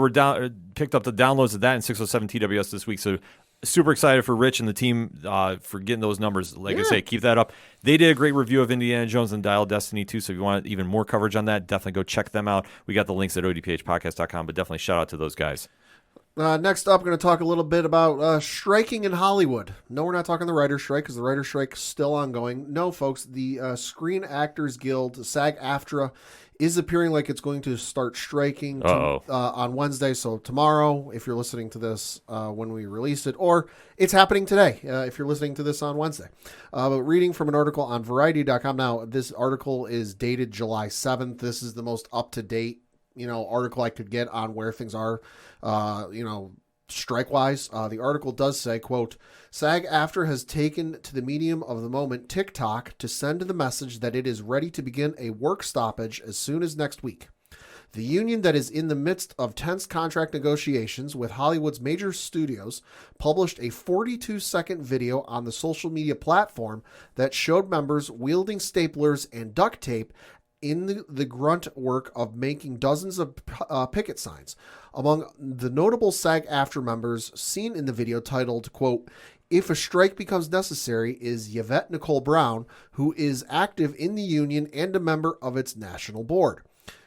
picked up the downloads of that in 607 TWS this week. So super excited for Rich and the team for getting those numbers. Like I say, keep that up. They did a great review of Indiana Jones and Dial of Destiny too. So if you want even more coverage on that, definitely go check them out. We got the links at odphpodcast.com, but definitely shout out to those guys. Next up, we're going to talk a little bit about striking in Hollywood. No, we're not talking the writer's strike because the writer's strike is still ongoing. No, folks, the Screen Actors Guild, SAG-AFTRA, is appearing like it's going to start striking on Wednesday. So tomorrow, if you're listening to this when we release it, or it's happening today if you're listening to this on Wednesday. But reading from an article on Variety.com now, this article is dated July 7th. This is the most up-to-date article I could get on where things are, strike-wise. The article does say, quote, SAG-AFTRA has taken to the medium of the moment, TikTok, to send the message that it is ready to begin a work stoppage as soon as next week. The union that is in the midst of tense contract negotiations with Hollywood's major studios published a 42-second video on the social media platform that showed members wielding staplers and duct tape in the grunt work of making dozens of picket signs. Among the notable SAG-AFTRA members seen in the video titled, quote, If a Strike Becomes Necessary, is Yvette Nicole Brown, who is active in the union and a member of its national board.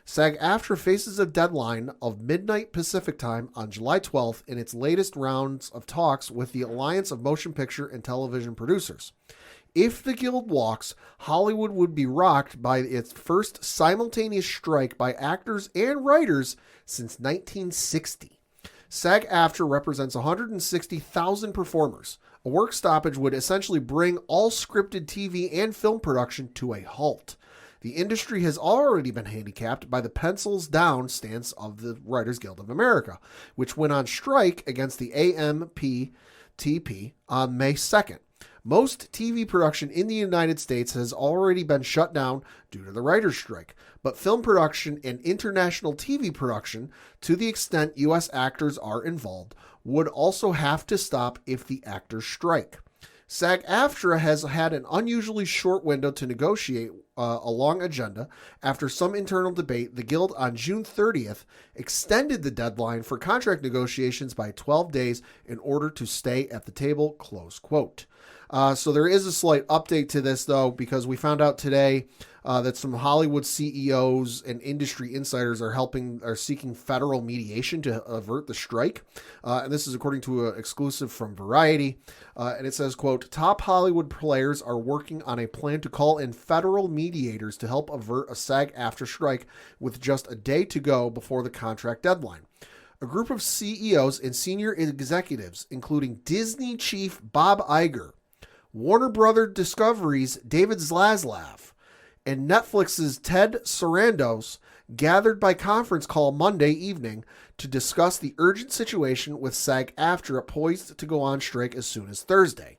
SAG-AFTRA faces a deadline of midnight Pacific time on July 12th in its latest rounds of talks with the Alliance of Motion Picture and Television Producers. If the guild walks, Hollywood would be rocked by its first simultaneous strike by actors and writers since 1960. SAG-AFTRA represents 160,000 performers. A work stoppage would essentially bring all scripted TV and film production to a halt. The industry has already been handicapped by the pencils down stance of the Writers Guild of America, which went on strike against the AMPTP on May 2nd. Most TV production in the United States has already been shut down due to the writers' strike, but film production and international TV production, to the extent U.S. actors are involved, would also have to stop if the actors strike. SAG-AFTRA has had an unusually short window to negotiate a long agenda. After some internal debate, the Guild on June 30th extended the deadline for contract negotiations by 12 days in order to stay at the table, close quote. So there is a slight update to this, though, because we found out today that some Hollywood CEOs and industry insiders are seeking federal mediation to avert the strike. And this is according to an exclusive from Variety. And it says, quote, top Hollywood players are working on a plan to call in federal mediators to help avert a SAG-AFTRA strike with just a day to go before the contract deadline. A group of CEOs and senior executives, including Disney chief Bob Iger, Warner Brothers Discovery's David Zaslav, and Netflix's Ted Sarandos gathered by conference call Monday evening to discuss the urgent situation with SAG-AFTRA poised to go on strike as soon as Thursday.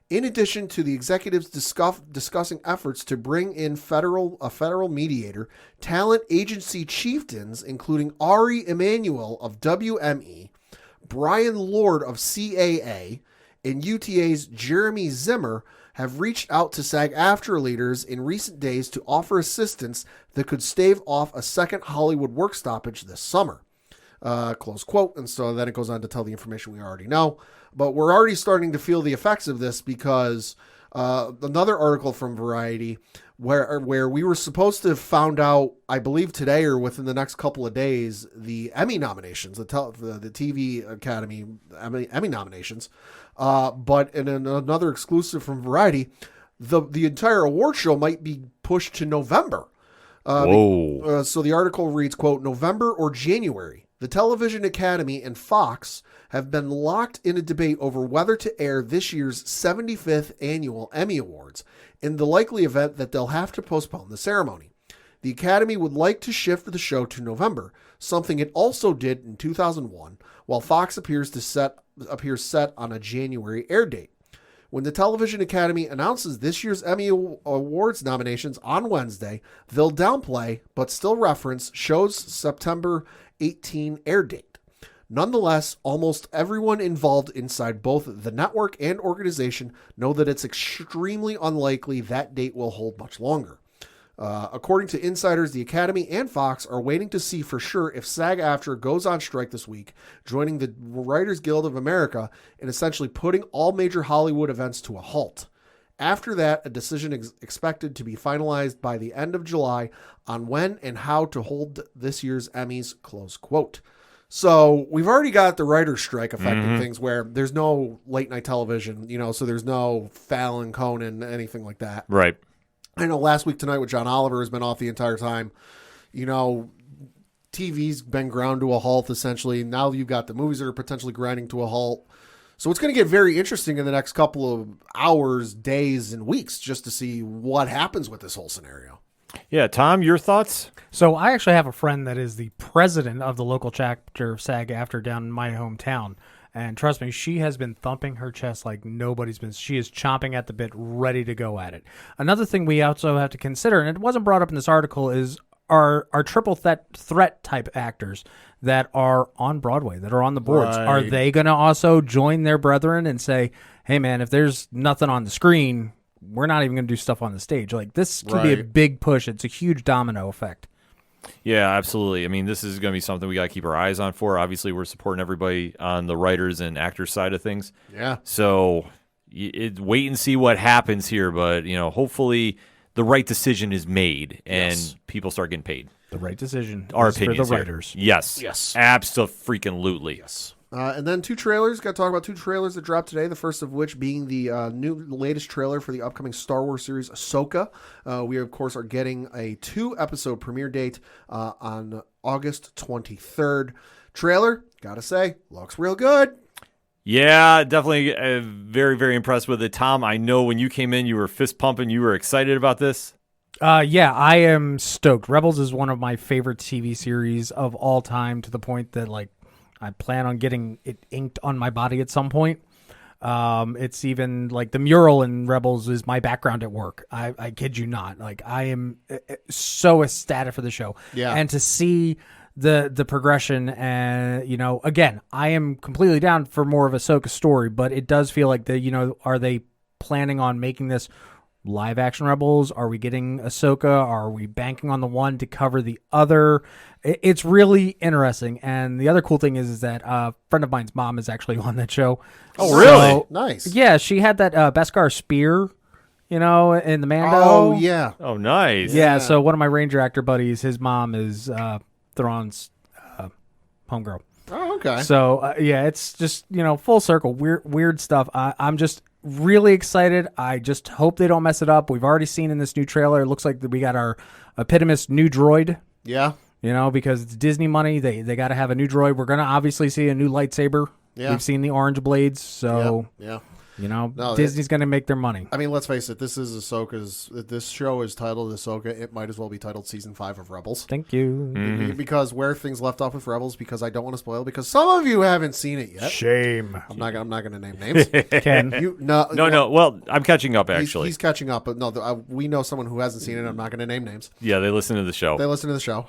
In addition to the executives discussing efforts to bring in a federal mediator, talent agency chieftains, including Ari Emanuel of WME, Brian Lord of CAA, and UTA's Jeremy Zimmer, have reached out to SAG-AFTRA leaders in recent days to offer assistance that could stave off a second Hollywood work stoppage this summer. Close quote. And so then it goes on to tell the information we already know. But we're already starting to feel the effects of this because another article from Variety where we were supposed to have found out, I believe today or within the next couple of days, the Emmy nominations, the TV Academy Emmy nominations. But in another exclusive from Variety, the entire award show might be pushed to November. So the article reads, quote, November or January. The Television Academy and Fox have been locked in a debate over whether to air this year's 75th annual Emmy Awards, in the likely event that they'll have to postpone the ceremony. The Academy would like to shift the show to November, something it also did in 2001, while Fox appears set on a January air date. When the Television Academy announces this year's Emmy Awards nominations on Wednesday, they'll downplay, but still reference, show's September 18 air date. Nonetheless, almost everyone involved inside both the network and organization know that it's extremely unlikely that date will hold much longer. According to insiders, the Academy and Fox are waiting to see for sure if SAG-AFTRA goes on strike this week, joining the Writers Guild of America and essentially putting all major Hollywood events to a halt. After that, a decision is expected to be finalized by the end of July on when and how to hold this year's Emmys, close quote. So we've already got the writer's strike affecting things where there's no late night television, so there's no Fallon, Conan, anything like that. Right. I know last week tonight with John Oliver has been off the entire time. TV's been ground to a halt essentially. Now you've got the movies that are potentially grinding to a halt. So it's going to get very interesting in the next couple of hours, days, and weeks just to see what happens with this whole scenario. Yeah, Tom, your thoughts? So I actually have a friend that is the president of the local chapter of SAG-AFTRA down in my hometown. And trust me, she has been thumping her chest like nobody's been. She is chomping at the bit, ready to go at it. Another thing we also have to consider, and it wasn't brought up in this article, is our triple threat type actors that are on Broadway, that are on the boards. Right. Are they going to also join their brethren and say, hey, man, if there's nothing on the screen, we're not even going to do stuff on the stage? Like, this could be a big push. It's a huge domino effect. Yeah, absolutely. I mean, this is going to be something we got to keep our eyes on for. Obviously, we're supporting everybody on the writers and actors side of things. Yeah. So wait and see what happens here. But, hopefully the right decision is made and people start getting paid. The right decision Our is opinions for the here. writers. Yes. Absolutely. Yes. And then 2 trailers. Got to talk about 2 trailers that dropped today. The first of which being the latest trailer for the upcoming Star Wars series Ahsoka. We, of course, are getting a 2-episode premiere date on August 23rd. Trailer, gotta say, looks real good. Yeah, definitely very, very impressed with it. Tom, I know when you came in, you were fist pumping. You were excited about this. Yeah, I am stoked. Rebels is one of my favorite TV series of all time, to the point that like I plan on getting it inked on my body at some point. It's even like the mural in Rebels is my background at work. I kid you not. Like I am so ecstatic for the show. Yeah. And to see the progression, and again, I am completely down for more of a Ahsoka story, but it does feel like are they planning on making this live action Rebels? Are we getting Ahsoka? Are we banking on the one to cover the other? It's really interesting. And the other cool thing is that a friend of mine's mom is actually on that show. Oh, really? So, Nice. yeah, she had that Beskar spear, in the Mando. Oh, yeah. Oh, nice. Yeah, so one of my Ranger actor buddies, his mom is Thrawn's homegirl. Oh, okay. So, it's just, full circle. Weird stuff. I'm just really excited. I just hope they don't mess it up. We've already seen in this new trailer, it looks like we got our eponymous new droid, Yeah. because it's Disney money. They got to have a new droid. We're going to obviously see a new lightsaber. Yeah. We've seen the orange blades. So, Yeah. Disney's going to make their money. I mean, let's face it. This is Ahsoka's. This show is titled Ahsoka. It might as well be titled Season 5 of Rebels. Thank you. Because where things left off with Rebels. Because I don't want to spoil. Because some of you haven't seen it yet. Shame. I'm not gonna name names. Ken. No. Well, I'm catching up, actually. He's catching up. But no, we know someone who hasn't seen it. I'm not going to name names. Yeah, they listen to the show. They listen to the show.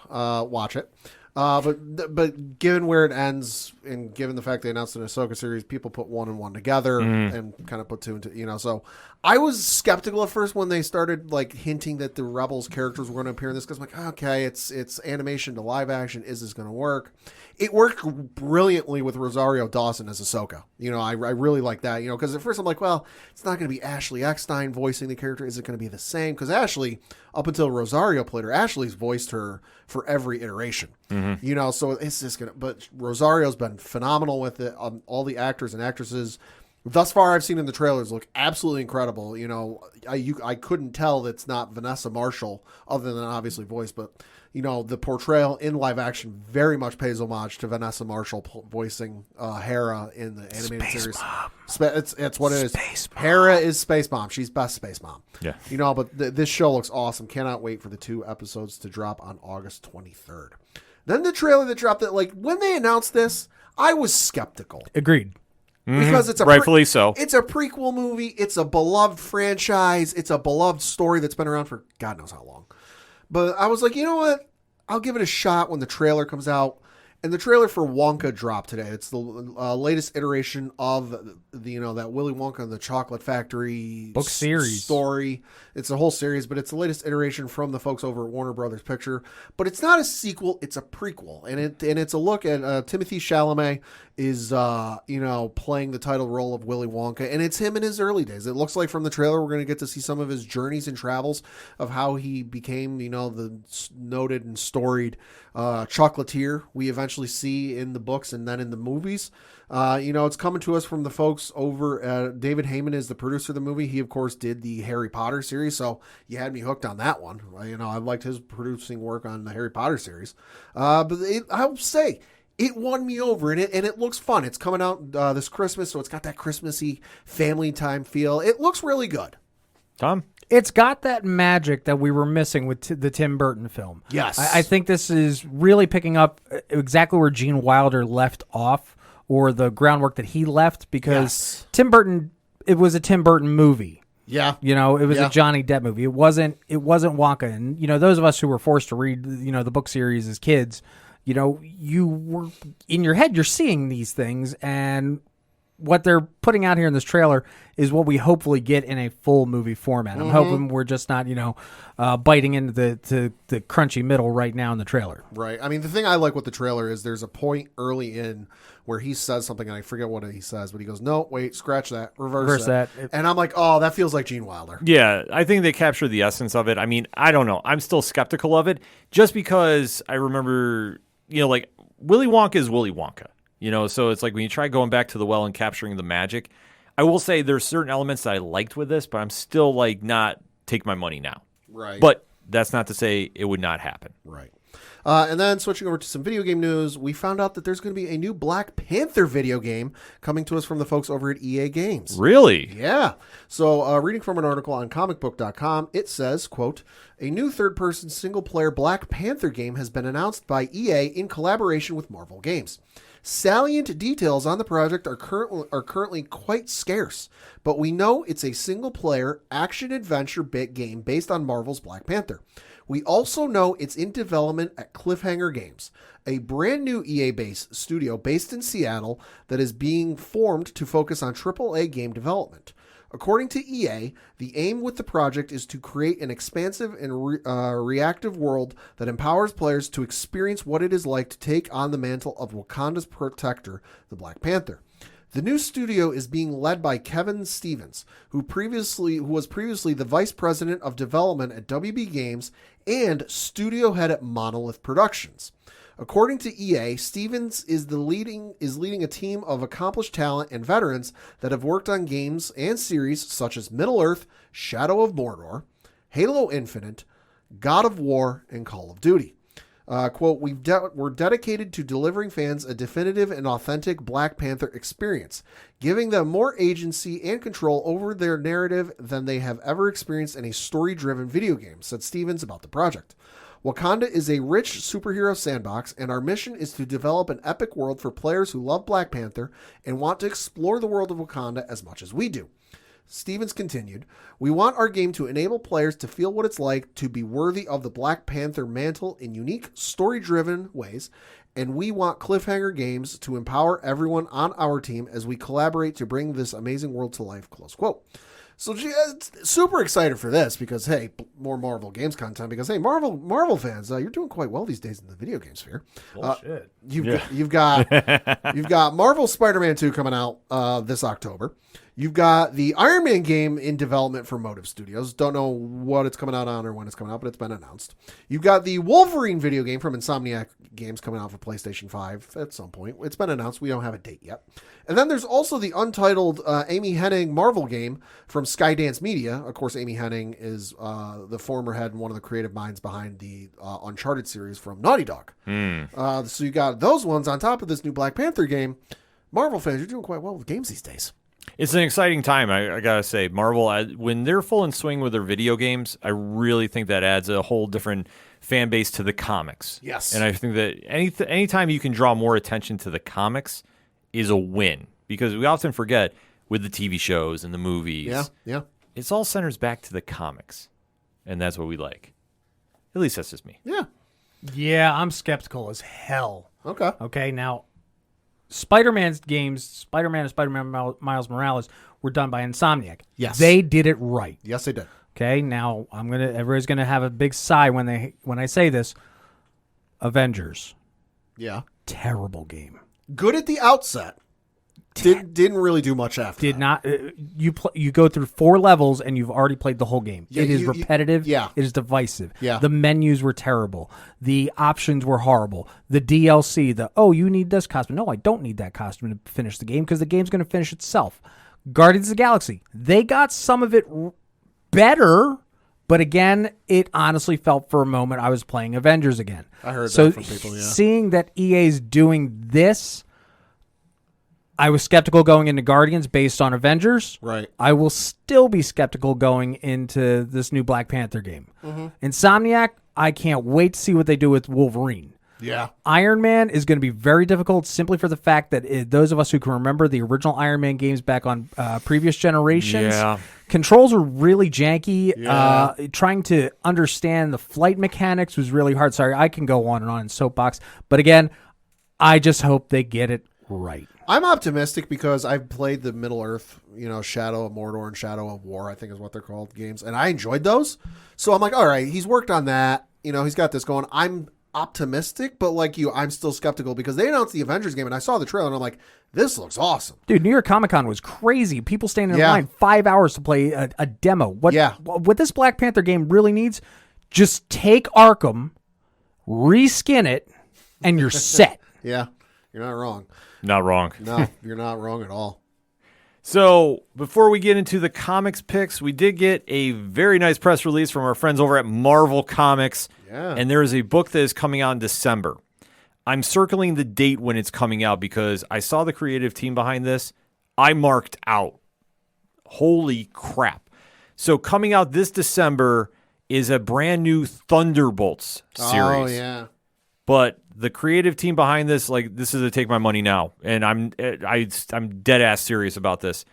Watch it. But given where it ends, and given the fact they announced an Ahsoka series, people put 1 and 1 together and kind of put 2 and 2. So I was skeptical at first when they started like hinting that the Rebels characters were going to appear in this, because I'm like, okay, it's animation to live action. Is this going to work? It worked brilliantly with Rosario Dawson as Ahsoka. I really like that. Because at first I'm like, well, it's not going to be Ashley Eckstein voicing the character. Is it going to be the same? Because Ashley, up until Rosario played her, Ashley's voiced her for every iteration. So it's just gonna. But Rosario's been phenomenal with it. All the actors and actresses thus far I've seen in the trailers look absolutely incredible. I couldn't tell that's not Vanessa Marshall, other than obviously voice, but the portrayal in live action very much pays homage to Vanessa Marshall voicing Hera in the animated series. Mom. It's what it is. Space Mom. Hera is Space Mom. She's best Space Mom. Yeah. But this show looks awesome. Cannot wait for the 2 episodes to drop on August 23rd. Then the trailer that dropped, when they announced this, I was skeptical. Agreed. Because it's rightfully so. It's a prequel movie. It's a beloved franchise. It's a beloved story that's been around for God knows how long. But I was like, you know what? I'll give it a shot when the trailer comes out. And the trailer for Wonka dropped today. It's the latest iteration of that Willy Wonka and the Chocolate Factory book series story. It's a whole series, but it's the latest iteration from the folks over at Warner Brothers Picture. But it's not a sequel; it's a prequel, and it's a look at Timothée Chalamet is playing the title role of Willy Wonka, and it's him in his early days. It looks like from the trailer we're going to get to see some of his journeys and travels of how he became the noted and storied chocolatier we eventually see in the books and then in the movies. It's coming to us from the folks over David Heyman is the producer of the movie. He of course did the Harry Potter series, so you had me hooked on that one. I liked his producing work on the Harry Potter series. But I'll say it won me over, and it looks fun. It's coming out this Christmas, so it's got that Christmassy family time feel. It looks really good. Tom? It's got that magic that we were missing with the Tim Burton film. Yes. I think this is really picking up exactly where Gene Wilder left off, or the groundwork that he left, because Tim Burton, it was a Tim Burton movie. Yeah. It was a Johnny Depp movie. It wasn't Wonka. And, those of us who were forced to read, the book series as kids, you were in your head, you're seeing these things, and what they're putting out here in this trailer is what we hopefully get in a full movie format. I'm hoping we're just not, biting into the crunchy middle right now in the trailer. Right. I mean, the thing I like with the trailer is there's a point early in where he says something, and I forget what he says, but he goes, no, wait, scratch that, reverse that. And I'm like, oh, that feels like Gene Wilder. Yeah, I think they captured the essence of it. I mean, I don't know. I'm still skeptical of it just because I remember, Willy Wonka is Willy Wonka. You know, so it's like when you try going back to the well and capturing the magic, I will say there's certain elements that I liked with this, but I'm still like not take my money now. Right. But that's not to say it would not happen. Right. And then switching over to some video game news, we found out that there's going to be a new Black Panther video game coming to us from the folks over at EA Games. Really? Yeah. So reading from an article on comicbook.com, it says, quote, a new third-person single-player Black Panther game has been announced by EA in collaboration with Marvel Games. Salient details on the project are currently quite scarce, but we know it's a single-player action-adventure bit game based on Marvel's Black Panther. We also know it's in development at Cliffhanger Games, a brand new EA-based studio based in Seattle that is being formed to focus on AAA game development. According to EA, the aim with the project is to create an expansive and reactive world that empowers players to experience what it is like to take on the mantle of Wakanda's protector, the Black Panther. The new studio is being led by Kevin Stevens, who was previously the vice president of development at WB Games and studio head at Monolith Productions. According to EA, Stevens is leading a team of accomplished talent and veterans that have worked on games and series such as Middle-earth, Shadow of Mordor, Halo Infinite, God of War, and Call of Duty. Quote, we're dedicated to delivering fans a definitive and authentic Black Panther experience, giving them more agency and control over their narrative than they have ever experienced in a story-driven video game, said Stevens about the project. Wakanda is a rich superhero sandbox, and our mission is to develop an epic world for players who love Black Panther and want to explore the world of Wakanda as much as we do. Stevens continued, we want our game to enable players to feel what it's like to be worthy of the Black Panther mantle in unique, story-driven ways, and we want Cliffhanger Games to empower everyone on our team as we collaborate to bring this amazing world to life, close quote. So super excited for this because, hey, more Marvel Games content because, hey, Marvel fans, you're doing quite well these days in the video game sphere. Bullshit. You've got Marvel Spider-Man 2 coming out this October. You've got the Iron Man game in development for Motive Studios. Don't know what it's coming out on or when it's coming out, but it's been announced. You've got the Wolverine video game from Insomniac Games coming out for PlayStation 5 at some point. It's been announced. We don't have a date yet. And then there's also the untitled Amy Hennig Marvel game from Skydance Media. Of course, Amy Hennig is the former head and one of the creative minds behind the Uncharted series from Naughty Dog. So you got those ones on top of this new Black Panther game. Marvel fans, you're doing quite well with games these days. It's an exciting time, I gotta say. Marvel, when they're full in swing with their video games, I really think that adds a whole different fan base to the comics. Yes. And I think that anytime you can draw more attention to the comics is a win. Because we often forget with the TV shows and the movies, yeah, it's all centers back to the comics. And that's what we like. At least that's just me. Yeah, I'm skeptical as hell. Okay. Okay, now, Spider-Man's games, Spider-Man and Spider-Man Miles Morales, were done by Insomniac. Yes. They did it right. Yes, they did. Okay, now everybody's gonna have a big sigh when I say this. Avengers, Yeah. terrible game. Good at the outset. Didn't really do much after. Did not you go through 4 levels and you've already played the whole game. Yeah, it is repetitive. yeah. It is divisive. Yeah. The menus were terrible. The options were horrible. The DLC, you need this costume. No, I don't need that costume to finish the game because the game's going to finish itself. Guardians of the Galaxy, they got some of it better, but again, it honestly felt for a moment I was playing Avengers again. I heard that from people, yeah. Seeing that EA's doing this, I was skeptical going into Guardians based on Avengers. Right. I will still be skeptical going into this new Black Panther game. Insomniac, I can't wait to see what they do with Wolverine. Yeah. Iron Man is going to be very difficult simply for the fact that those of us who can remember the original Iron Man games back on previous generations, controls were really janky. Yeah. Trying to understand the flight mechanics was really hard. Sorry, I can go on and on in soapbox. But again, I just hope they get it right. I'm optimistic because I've played the Middle-earth, Shadow of Mordor and Shadow of War, I think is what they're called, games, and I enjoyed those. So I'm like, all right, he's worked on that. He's got this going. I'm optimistic, but like you, I'm still skeptical because they announced the Avengers game, and I saw the trailer, and I'm like, this looks awesome. Dude, New York Comic Con was crazy. People standing in line 5 hours to play a demo. What this Black Panther game really needs, just take Arkham, reskin it, and you're set. Yeah. You're not wrong. Not wrong. No, you're not wrong at all. So before we get into the comics picks, we did get a very nice press release from our friends over at Marvel Comics. Yeah. And there is a book that is coming out in December. I'm circling the date when it's coming out because I saw the creative team behind this. I marked out. Holy crap. So coming out this December is a brand new Thunderbolts series. Oh, yeah. But the creative team behind this, like, this is a take my money now. And I'm dead ass serious about this.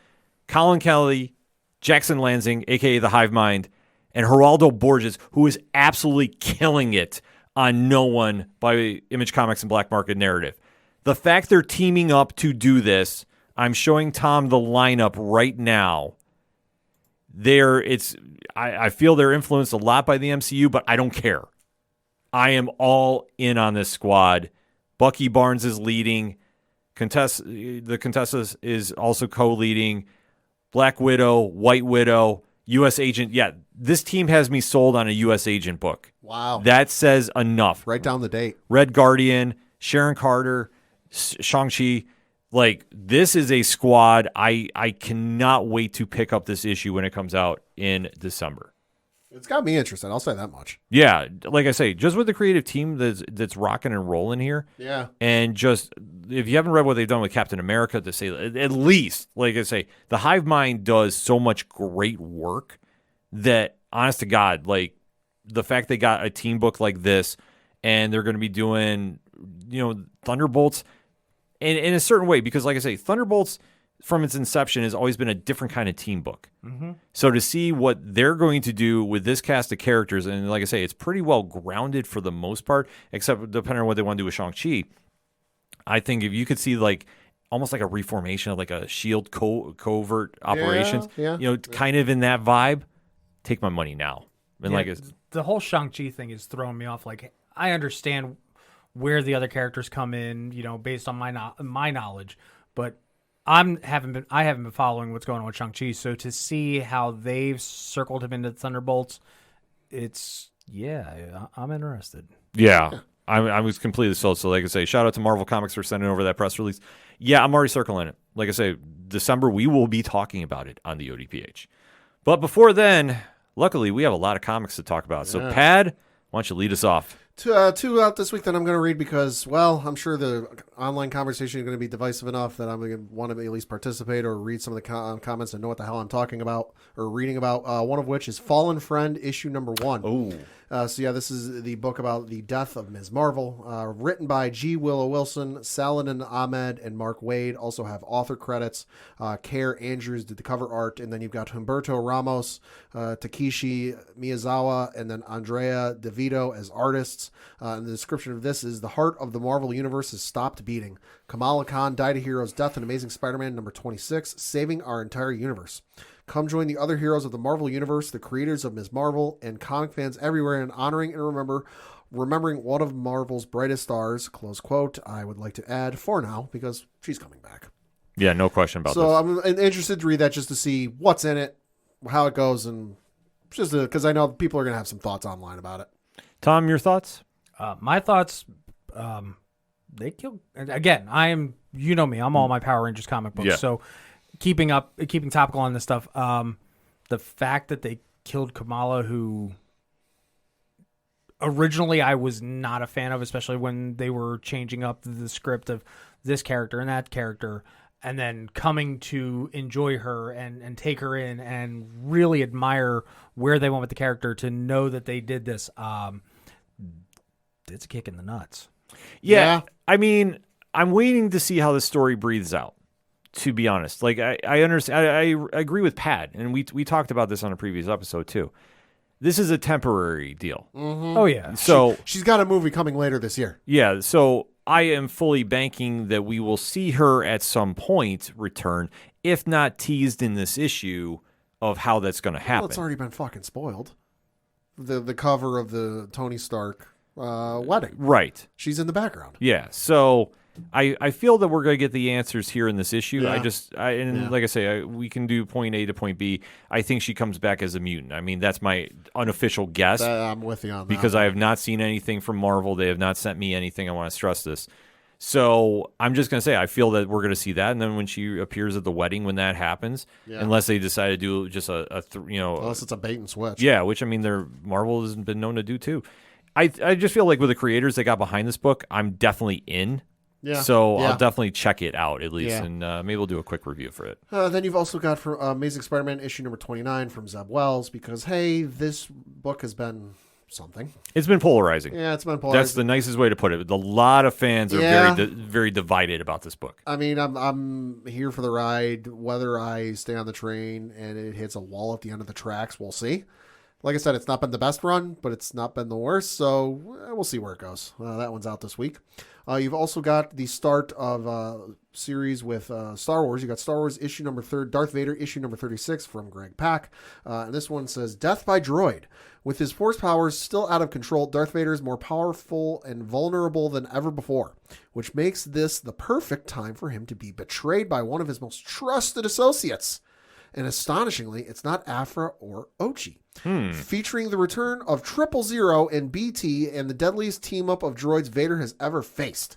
Colin Kelly, Jackson Lansing, a.k.a. the Hive Mind, and Geraldo Borges, who is absolutely killing it on No One by Image Comics and Black Market Narrative. The fact they're teaming up to do this, I'm showing Tom the lineup right now. I feel they're influenced a lot by the MCU, but I don't care. I am all in on this squad. Bucky Barnes is leading. The Contessa is also co-leading. Black Widow, White Widow, U.S. Agent. Yeah, this team has me sold on a U.S. Agent book. Wow. That says enough. Write down the date. Red Guardian, Sharon Carter, Shang-Chi. Like, this is a squad. I cannot wait to pick up this issue when it comes out in December. It's got me interested. I'll say that much. Yeah, like I say, just with the creative team that's rocking and rolling here. Yeah. And just, if you haven't read what they've done with Captain America, to say, at least, like I say, the Hive Mind does so much great work that, honest to God, like, the fact they got a team book like this and they're going to be doing, Thunderbolts in a certain way, because, like I say, Thunderbolts from its inception has always been a different kind of team book. Mm-hmm. So to see what they're going to do with this cast of characters, and like I say, it's pretty well grounded for the most part, except depending on what they want to do with Shang-Chi. I think if you could see like almost like a reformation of like a SHIELD covert operations, kind of in that vibe, take my money now. And the whole Shang-Chi thing is throwing me off. Like, I understand where the other characters come in, based on my knowledge, but I haven't been following what's going on with Shang-Chi, so to see how they've circled him into Thunderbolts, I'm interested. Yeah, I was completely sold. So like I say, shout out to Marvel Comics for sending over that press release. Yeah, I'm already circling it. Like I say, December, we will be talking about it on the ODPH. But before then, luckily, we have a lot of comics to talk about. So Pad, why don't you lead us off? Two out this week that I'm going to read because, well, I'm sure the online conversation is going to be divisive enough that I'm going to want to at least participate or read some of the comments and know what the hell I'm talking about or reading about. One of which is Fallen Friend, issue number 1. Oh. This is the book about the death of Ms. Marvel, written by G. Willow Wilson, Saladin Ahmed, and Mark Waid. Also have author credits. Care Andrews did the cover art, and then you've got Humberto Ramos, Takeshi Miyazawa, and then Andrea DeVito as artists. And the description of this is: the heart of the Marvel Universe has stopped beating. Kamala Khan died a hero's death in Amazing Spider-Man number 26, saving our entire universe. Come join the other heroes of the Marvel Universe, the creators of Ms. Marvel, and comic fans everywhere in honoring and remembering one of Marvel's brightest stars, close quote. I would like to add, for now, because she's coming back. Yeah, no question about this. So I'm interested to read that just to see what's in it, how it goes, and just because I know people are going to have some thoughts online about it. Tom, your thoughts? My thoughts, they killed, again, you know me, I'm all my Power Rangers comic books, so keeping topical on this stuff. The fact that they killed Kamala, who originally I was not a fan of, especially when they were changing up the script of this character and that character, and then coming to enjoy her and take her in and really admire where they went with the character, to know that they did this, it's a kick in the nuts. Yeah. I mean, I'm waiting to see how the story breathes out, to be honest. Like, I understand. I agree with Pat, and we talked about this on a previous episode too. This is a temporary deal. Mm-hmm. Oh yeah. So she's got a movie coming later this year. Yeah. So I am fully banking that we will see her at some point return, if not teased in this issue, of how that's going to happen. Well, it's already been fucking spoiled. The cover of the Tony Stark wedding. Right. She's in the background. Yeah. So I feel that we're going to get the answers here in this issue. Yeah. Like I say, we can do point A to point B. I think she comes back as a mutant. I mean, that's my unofficial guess. I'm with you on that. Because I have not seen anything from Marvel. They have not sent me anything. I want to stress this. So I'm just going to say, I feel that we're going to see that. And then when she appears at the wedding, when that happens, unless they decide to do just unless it's a bait and switch. Yeah, which I mean, Marvel has been known to do too. I just feel like with the creators that got behind this book, I'm definitely in. Yeah. So Yeah. I'll definitely check it out at least, Yeah. and maybe we'll do a quick review for it. Then you've also got for Amazing Spider-Man issue number 29 from Zeb Wells, because, hey, this book has been something. It's been polarizing. Yeah, it's been polarizing. That's the nicest way to put it. A lot of fans are very divided about this book. I mean, I'm here for the ride. Whether I stay on the train and it hits a wall at the end of the tracks, we'll see. Like I said, it's not been the best run, but it's not been the worst, so we'll see where it goes. That one's out this week. You've also got the start of series with Star Wars. You got Star Wars issue number 3, Darth Vader issue number 36 from Greg Pak. And this one says, Death by Droid. With his force powers still out of control, Darth Vader is more powerful and vulnerable than ever before, which makes this the perfect time for him to be betrayed by one of his most trusted associates. And astonishingly, it's not Afra or Ochi. Featuring the return of 000 and BT and the deadliest team-up of droids Vader has ever faced.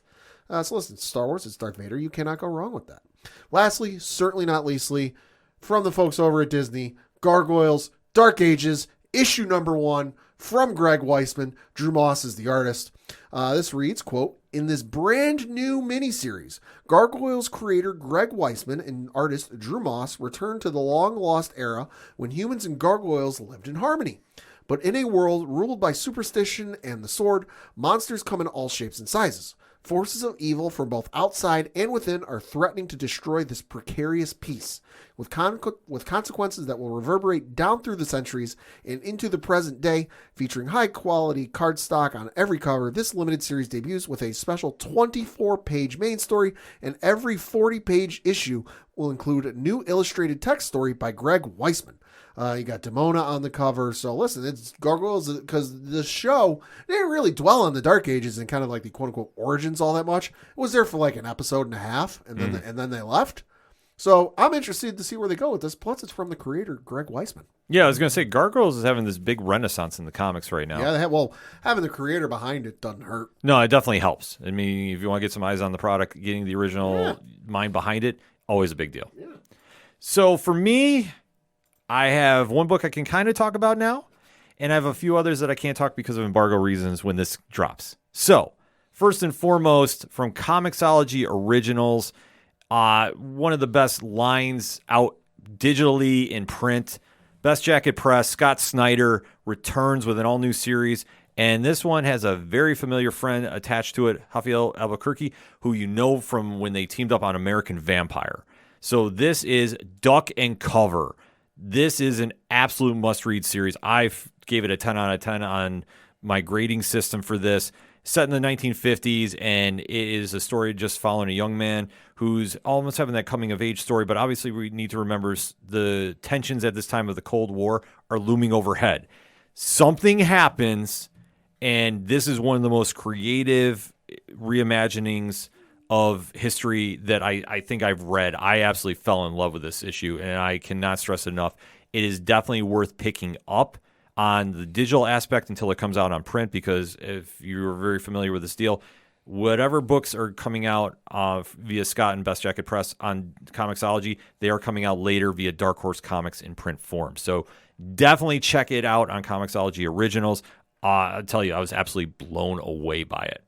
So listen, Star Wars, it's Darth Vader. You cannot go wrong with that. Lastly, certainly not leastly, from the folks over at Disney, Gargoyles, Dark Ages, issue number 1 from Greg Weisman. Drew Moss is the artist. This reads, quote, in this brand new miniseries, Gargoyles creator Greg Weisman and artist Drew Moss return to the long-lost era when humans and gargoyles lived in harmony. But in a world ruled by superstition and the sword, monsters come in all shapes and sizes. Forces of evil from both outside and within are threatening to destroy this precarious peace, with consequences that will reverberate down through the centuries and into the present day. Featuring high-quality cardstock on every cover, this limited series debuts with a special 24-page main story, and every 40-page issue will include a new illustrated text story by Greg Weisman. You got Demona on the cover. So listen, it's Gargoyles, because the show didn't really dwell on the Dark Ages and kind of like the quote unquote origins all that much. It was there for like an episode and a half, and then they left. So I'm interested to see where they go with this. Plus, it's from the creator Greg Weisman. Yeah, I was going to say Gargoyles is having this big renaissance in the comics right now. Yeah, having the creator behind it doesn't hurt. No, it definitely helps. I mean, if you want to get some eyes on the product, getting the original mind behind it, always a big deal. Yeah. So for me, I have one book I can kind of talk about now, and I have a few others that I can't talk because of embargo reasons when this drops. So, first and foremost, from Comixology Originals, one of the best lines out digitally in print. Best Jacket Press, Scott Snyder returns with an all-new series, and this one has a very familiar friend attached to it, Rafael Albuquerque, who you know from when they teamed up on American Vampire. So this is Duck and Cover. This is an absolute must-read series. I gave it a 10 out of 10 on my grading system for this. Set in the 1950s, and it is a story just following a young man who's almost having that coming-of-age story, but obviously we need to remember the tensions at this time of the Cold War are looming overhead. Something happens, and this is one of the most creative reimaginings of history that I think I've read. I absolutely fell in love with this issue, and I cannot stress it enough. It is definitely worth picking up on the digital aspect until it comes out on print, because if you're very familiar with this deal, whatever books are coming out via Scott and Best Jacket Press on Comixology, they are coming out later via Dark Horse Comics in print form. So definitely check it out on Comixology Originals. I'll tell you, I was absolutely blown away by it.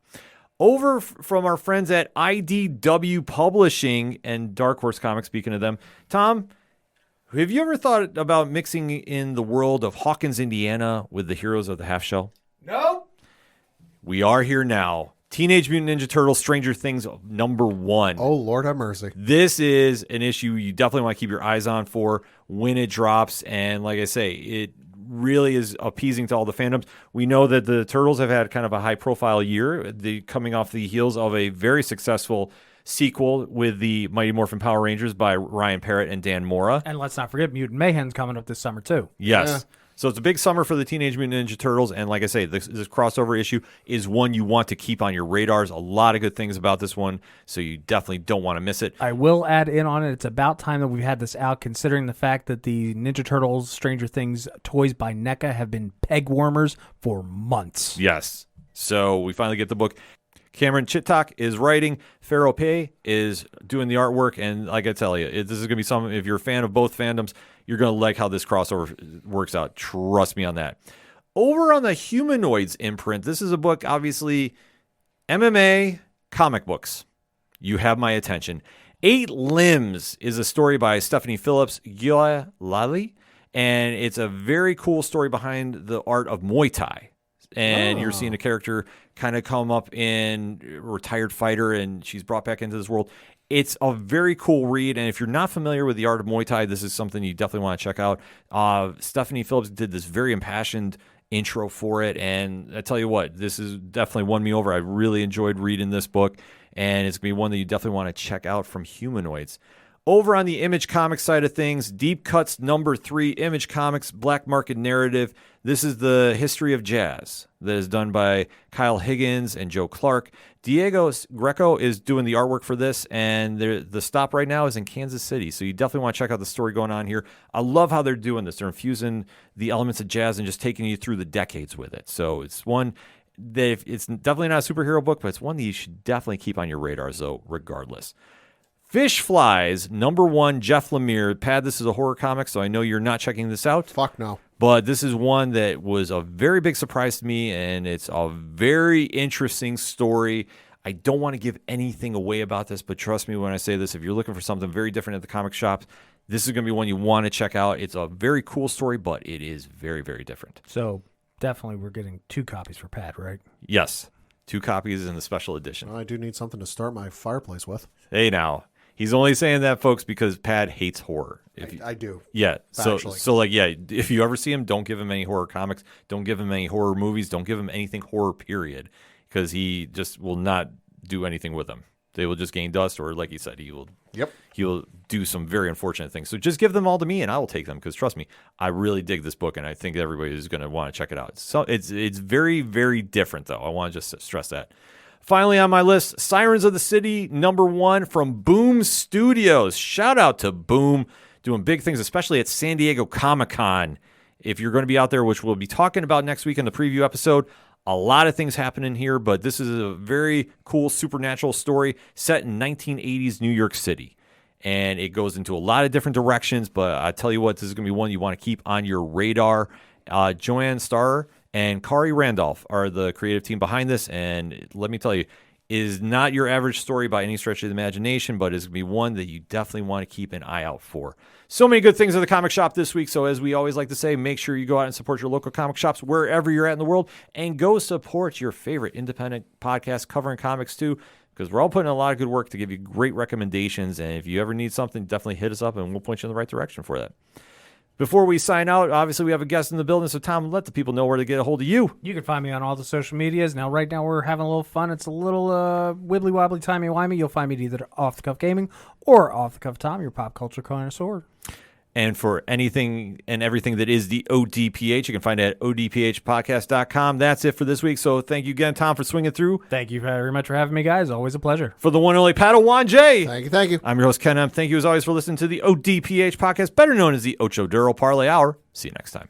Over from our friends at IDW Publishing and Dark Horse Comics, speaking of them, Tom, have you ever thought about mixing in the world of Hawkins, Indiana with the Heroes of the Half Shell? No. We are here now. Teenage Mutant Ninja Turtles Stranger Things #1. Oh, Lord have mercy. This is an issue you definitely want to keep your eyes on for when it drops. And like I say, it really is appeasing to all the fandoms. We know that the Turtles have had kind of a high-profile year, coming off the heels of a very successful sequel with the Mighty Morphin Power Rangers by Ryan Parrott and Dan Mora. And let's not forget Mutant Mayhem's coming up this summer, too. Yes. Yeah. So it's a big summer for the Teenage Mutant Ninja Turtles, and like I say, this crossover issue is one you want to keep on your radars. A lot of good things about this one, so you definitely don't want to miss it. I will add in on it, it's about time that we've had this out, considering the fact that the Ninja Turtles Stranger Things toys by NECA have been peg warmers for months. Yes. So we finally get the book. Cameron Chittock is writing. Pharaoh Pei is doing the artwork. And like I tell you, this is going to be something, if you're a fan of both fandoms, you're going to like how this crossover works out. Trust me on that. Over on the Humanoids imprint, this is a book, obviously, MMA comic books. You have my attention. 8 Limbs is a story by Stephanie Phillips Lali, and it's a very cool story behind the art of Muay Thai. And you're seeing a character kind of come up in a retired fighter, and she's brought back into this world. It's a very cool read, and if you're not familiar with the art of Muay Thai, this is something you definitely want to check out. Stephanie Phillips did this very impassioned intro for it, and I tell you what, this has definitely won me over. I really enjoyed reading this book, and it's going to be one that you definitely want to check out from Humanoids. Over on the Image Comics side of things, Deep Cuts #3, Image Comics, Black Market Narrative. This is the history of jazz that is done by Kyle Higgins and Joe Clark. Diego Greco is doing the artwork for this, and the stop right now is in Kansas City, so you definitely want to check out the story going on here. I love how they're doing this. They're infusing the elements of jazz and just taking you through the decades with it. So it's one that it's definitely not a superhero book, but it's one that you should definitely keep on your radars, though, regardless. Fish Flies, #1, Jeff Lemire. Pat, this is a horror comic, so I know you're not checking this out. Fuck no. But this is one that was a very big surprise to me, and it's a very interesting story. I don't want to give anything away about this, but trust me when I say this, if you're looking for something very different at the comic shops, this is going to be one you want to check out. It's a very cool story, but it is very, very different. So definitely we're getting 2 copies for Pat, right? Yes, 2 copies in the special edition. I do need something to start my fireplace with. Hey, now. He's only saying that, folks, because Pat hates horror. I do. Yeah. So Factually. like, yeah, if you ever see him, don't give him any horror comics. Don't give him any horror movies. Don't give him anything horror, period, because he just will not do anything with them. They will just gain dust, or like you said, he will do some very unfortunate things. So just give them all to me, and I will take them, because trust me, I really dig this book, and I think everybody is going to want to check it out. So it's very, very different, though. I want to just stress that. Finally on my list, Sirens of the City, #1 from Boom Studios. Shout out to Boom, doing big things, especially at San Diego Comic-Con. If you're going to be out there, which we'll be talking about next week in the preview episode, a lot of things happening here, but this is a very cool supernatural story set in 1980s New York City. And it goes into a lot of different directions, but I tell you what, this is going to be one you want to keep on your radar. Joanne Starr and Kari Randolph are the creative team behind this, and let me tell you, is not your average story by any stretch of the imagination, but is going to be one that you definitely want to keep an eye out for. So many good things at the comic shop this week, so as we always like to say, make sure you go out and support your local comic shops wherever you're at in the world, and go support your favorite independent podcast covering comics too, because we're all putting in a lot of good work to give you great recommendations, and if you ever need something, definitely hit us up, and we'll point you in the right direction for that. Before we sign out, obviously we have a guest in the building, so Tom, let the people know where to get a hold of you. You can find me on all the social medias. Now, right now, we're having a little fun. It's a little wibbly-wobbly, timey-wimey. You'll find me at either Off the Cuff Gaming or Off the Cuff Tom, your pop culture connoisseur. And for anything and everything that is the ODPH, you can find it at odphpodcast.com. That's it for this week. So thank you again, Tom, for swinging through. Thank you very much for having me, guys. Always a pleasure. For the one and only Padawan J. Thank you. I'm your host, Ken M. Thank you as always for listening to the ODPH podcast, better known as the Ocho Duro Parlay Hour. See you next time.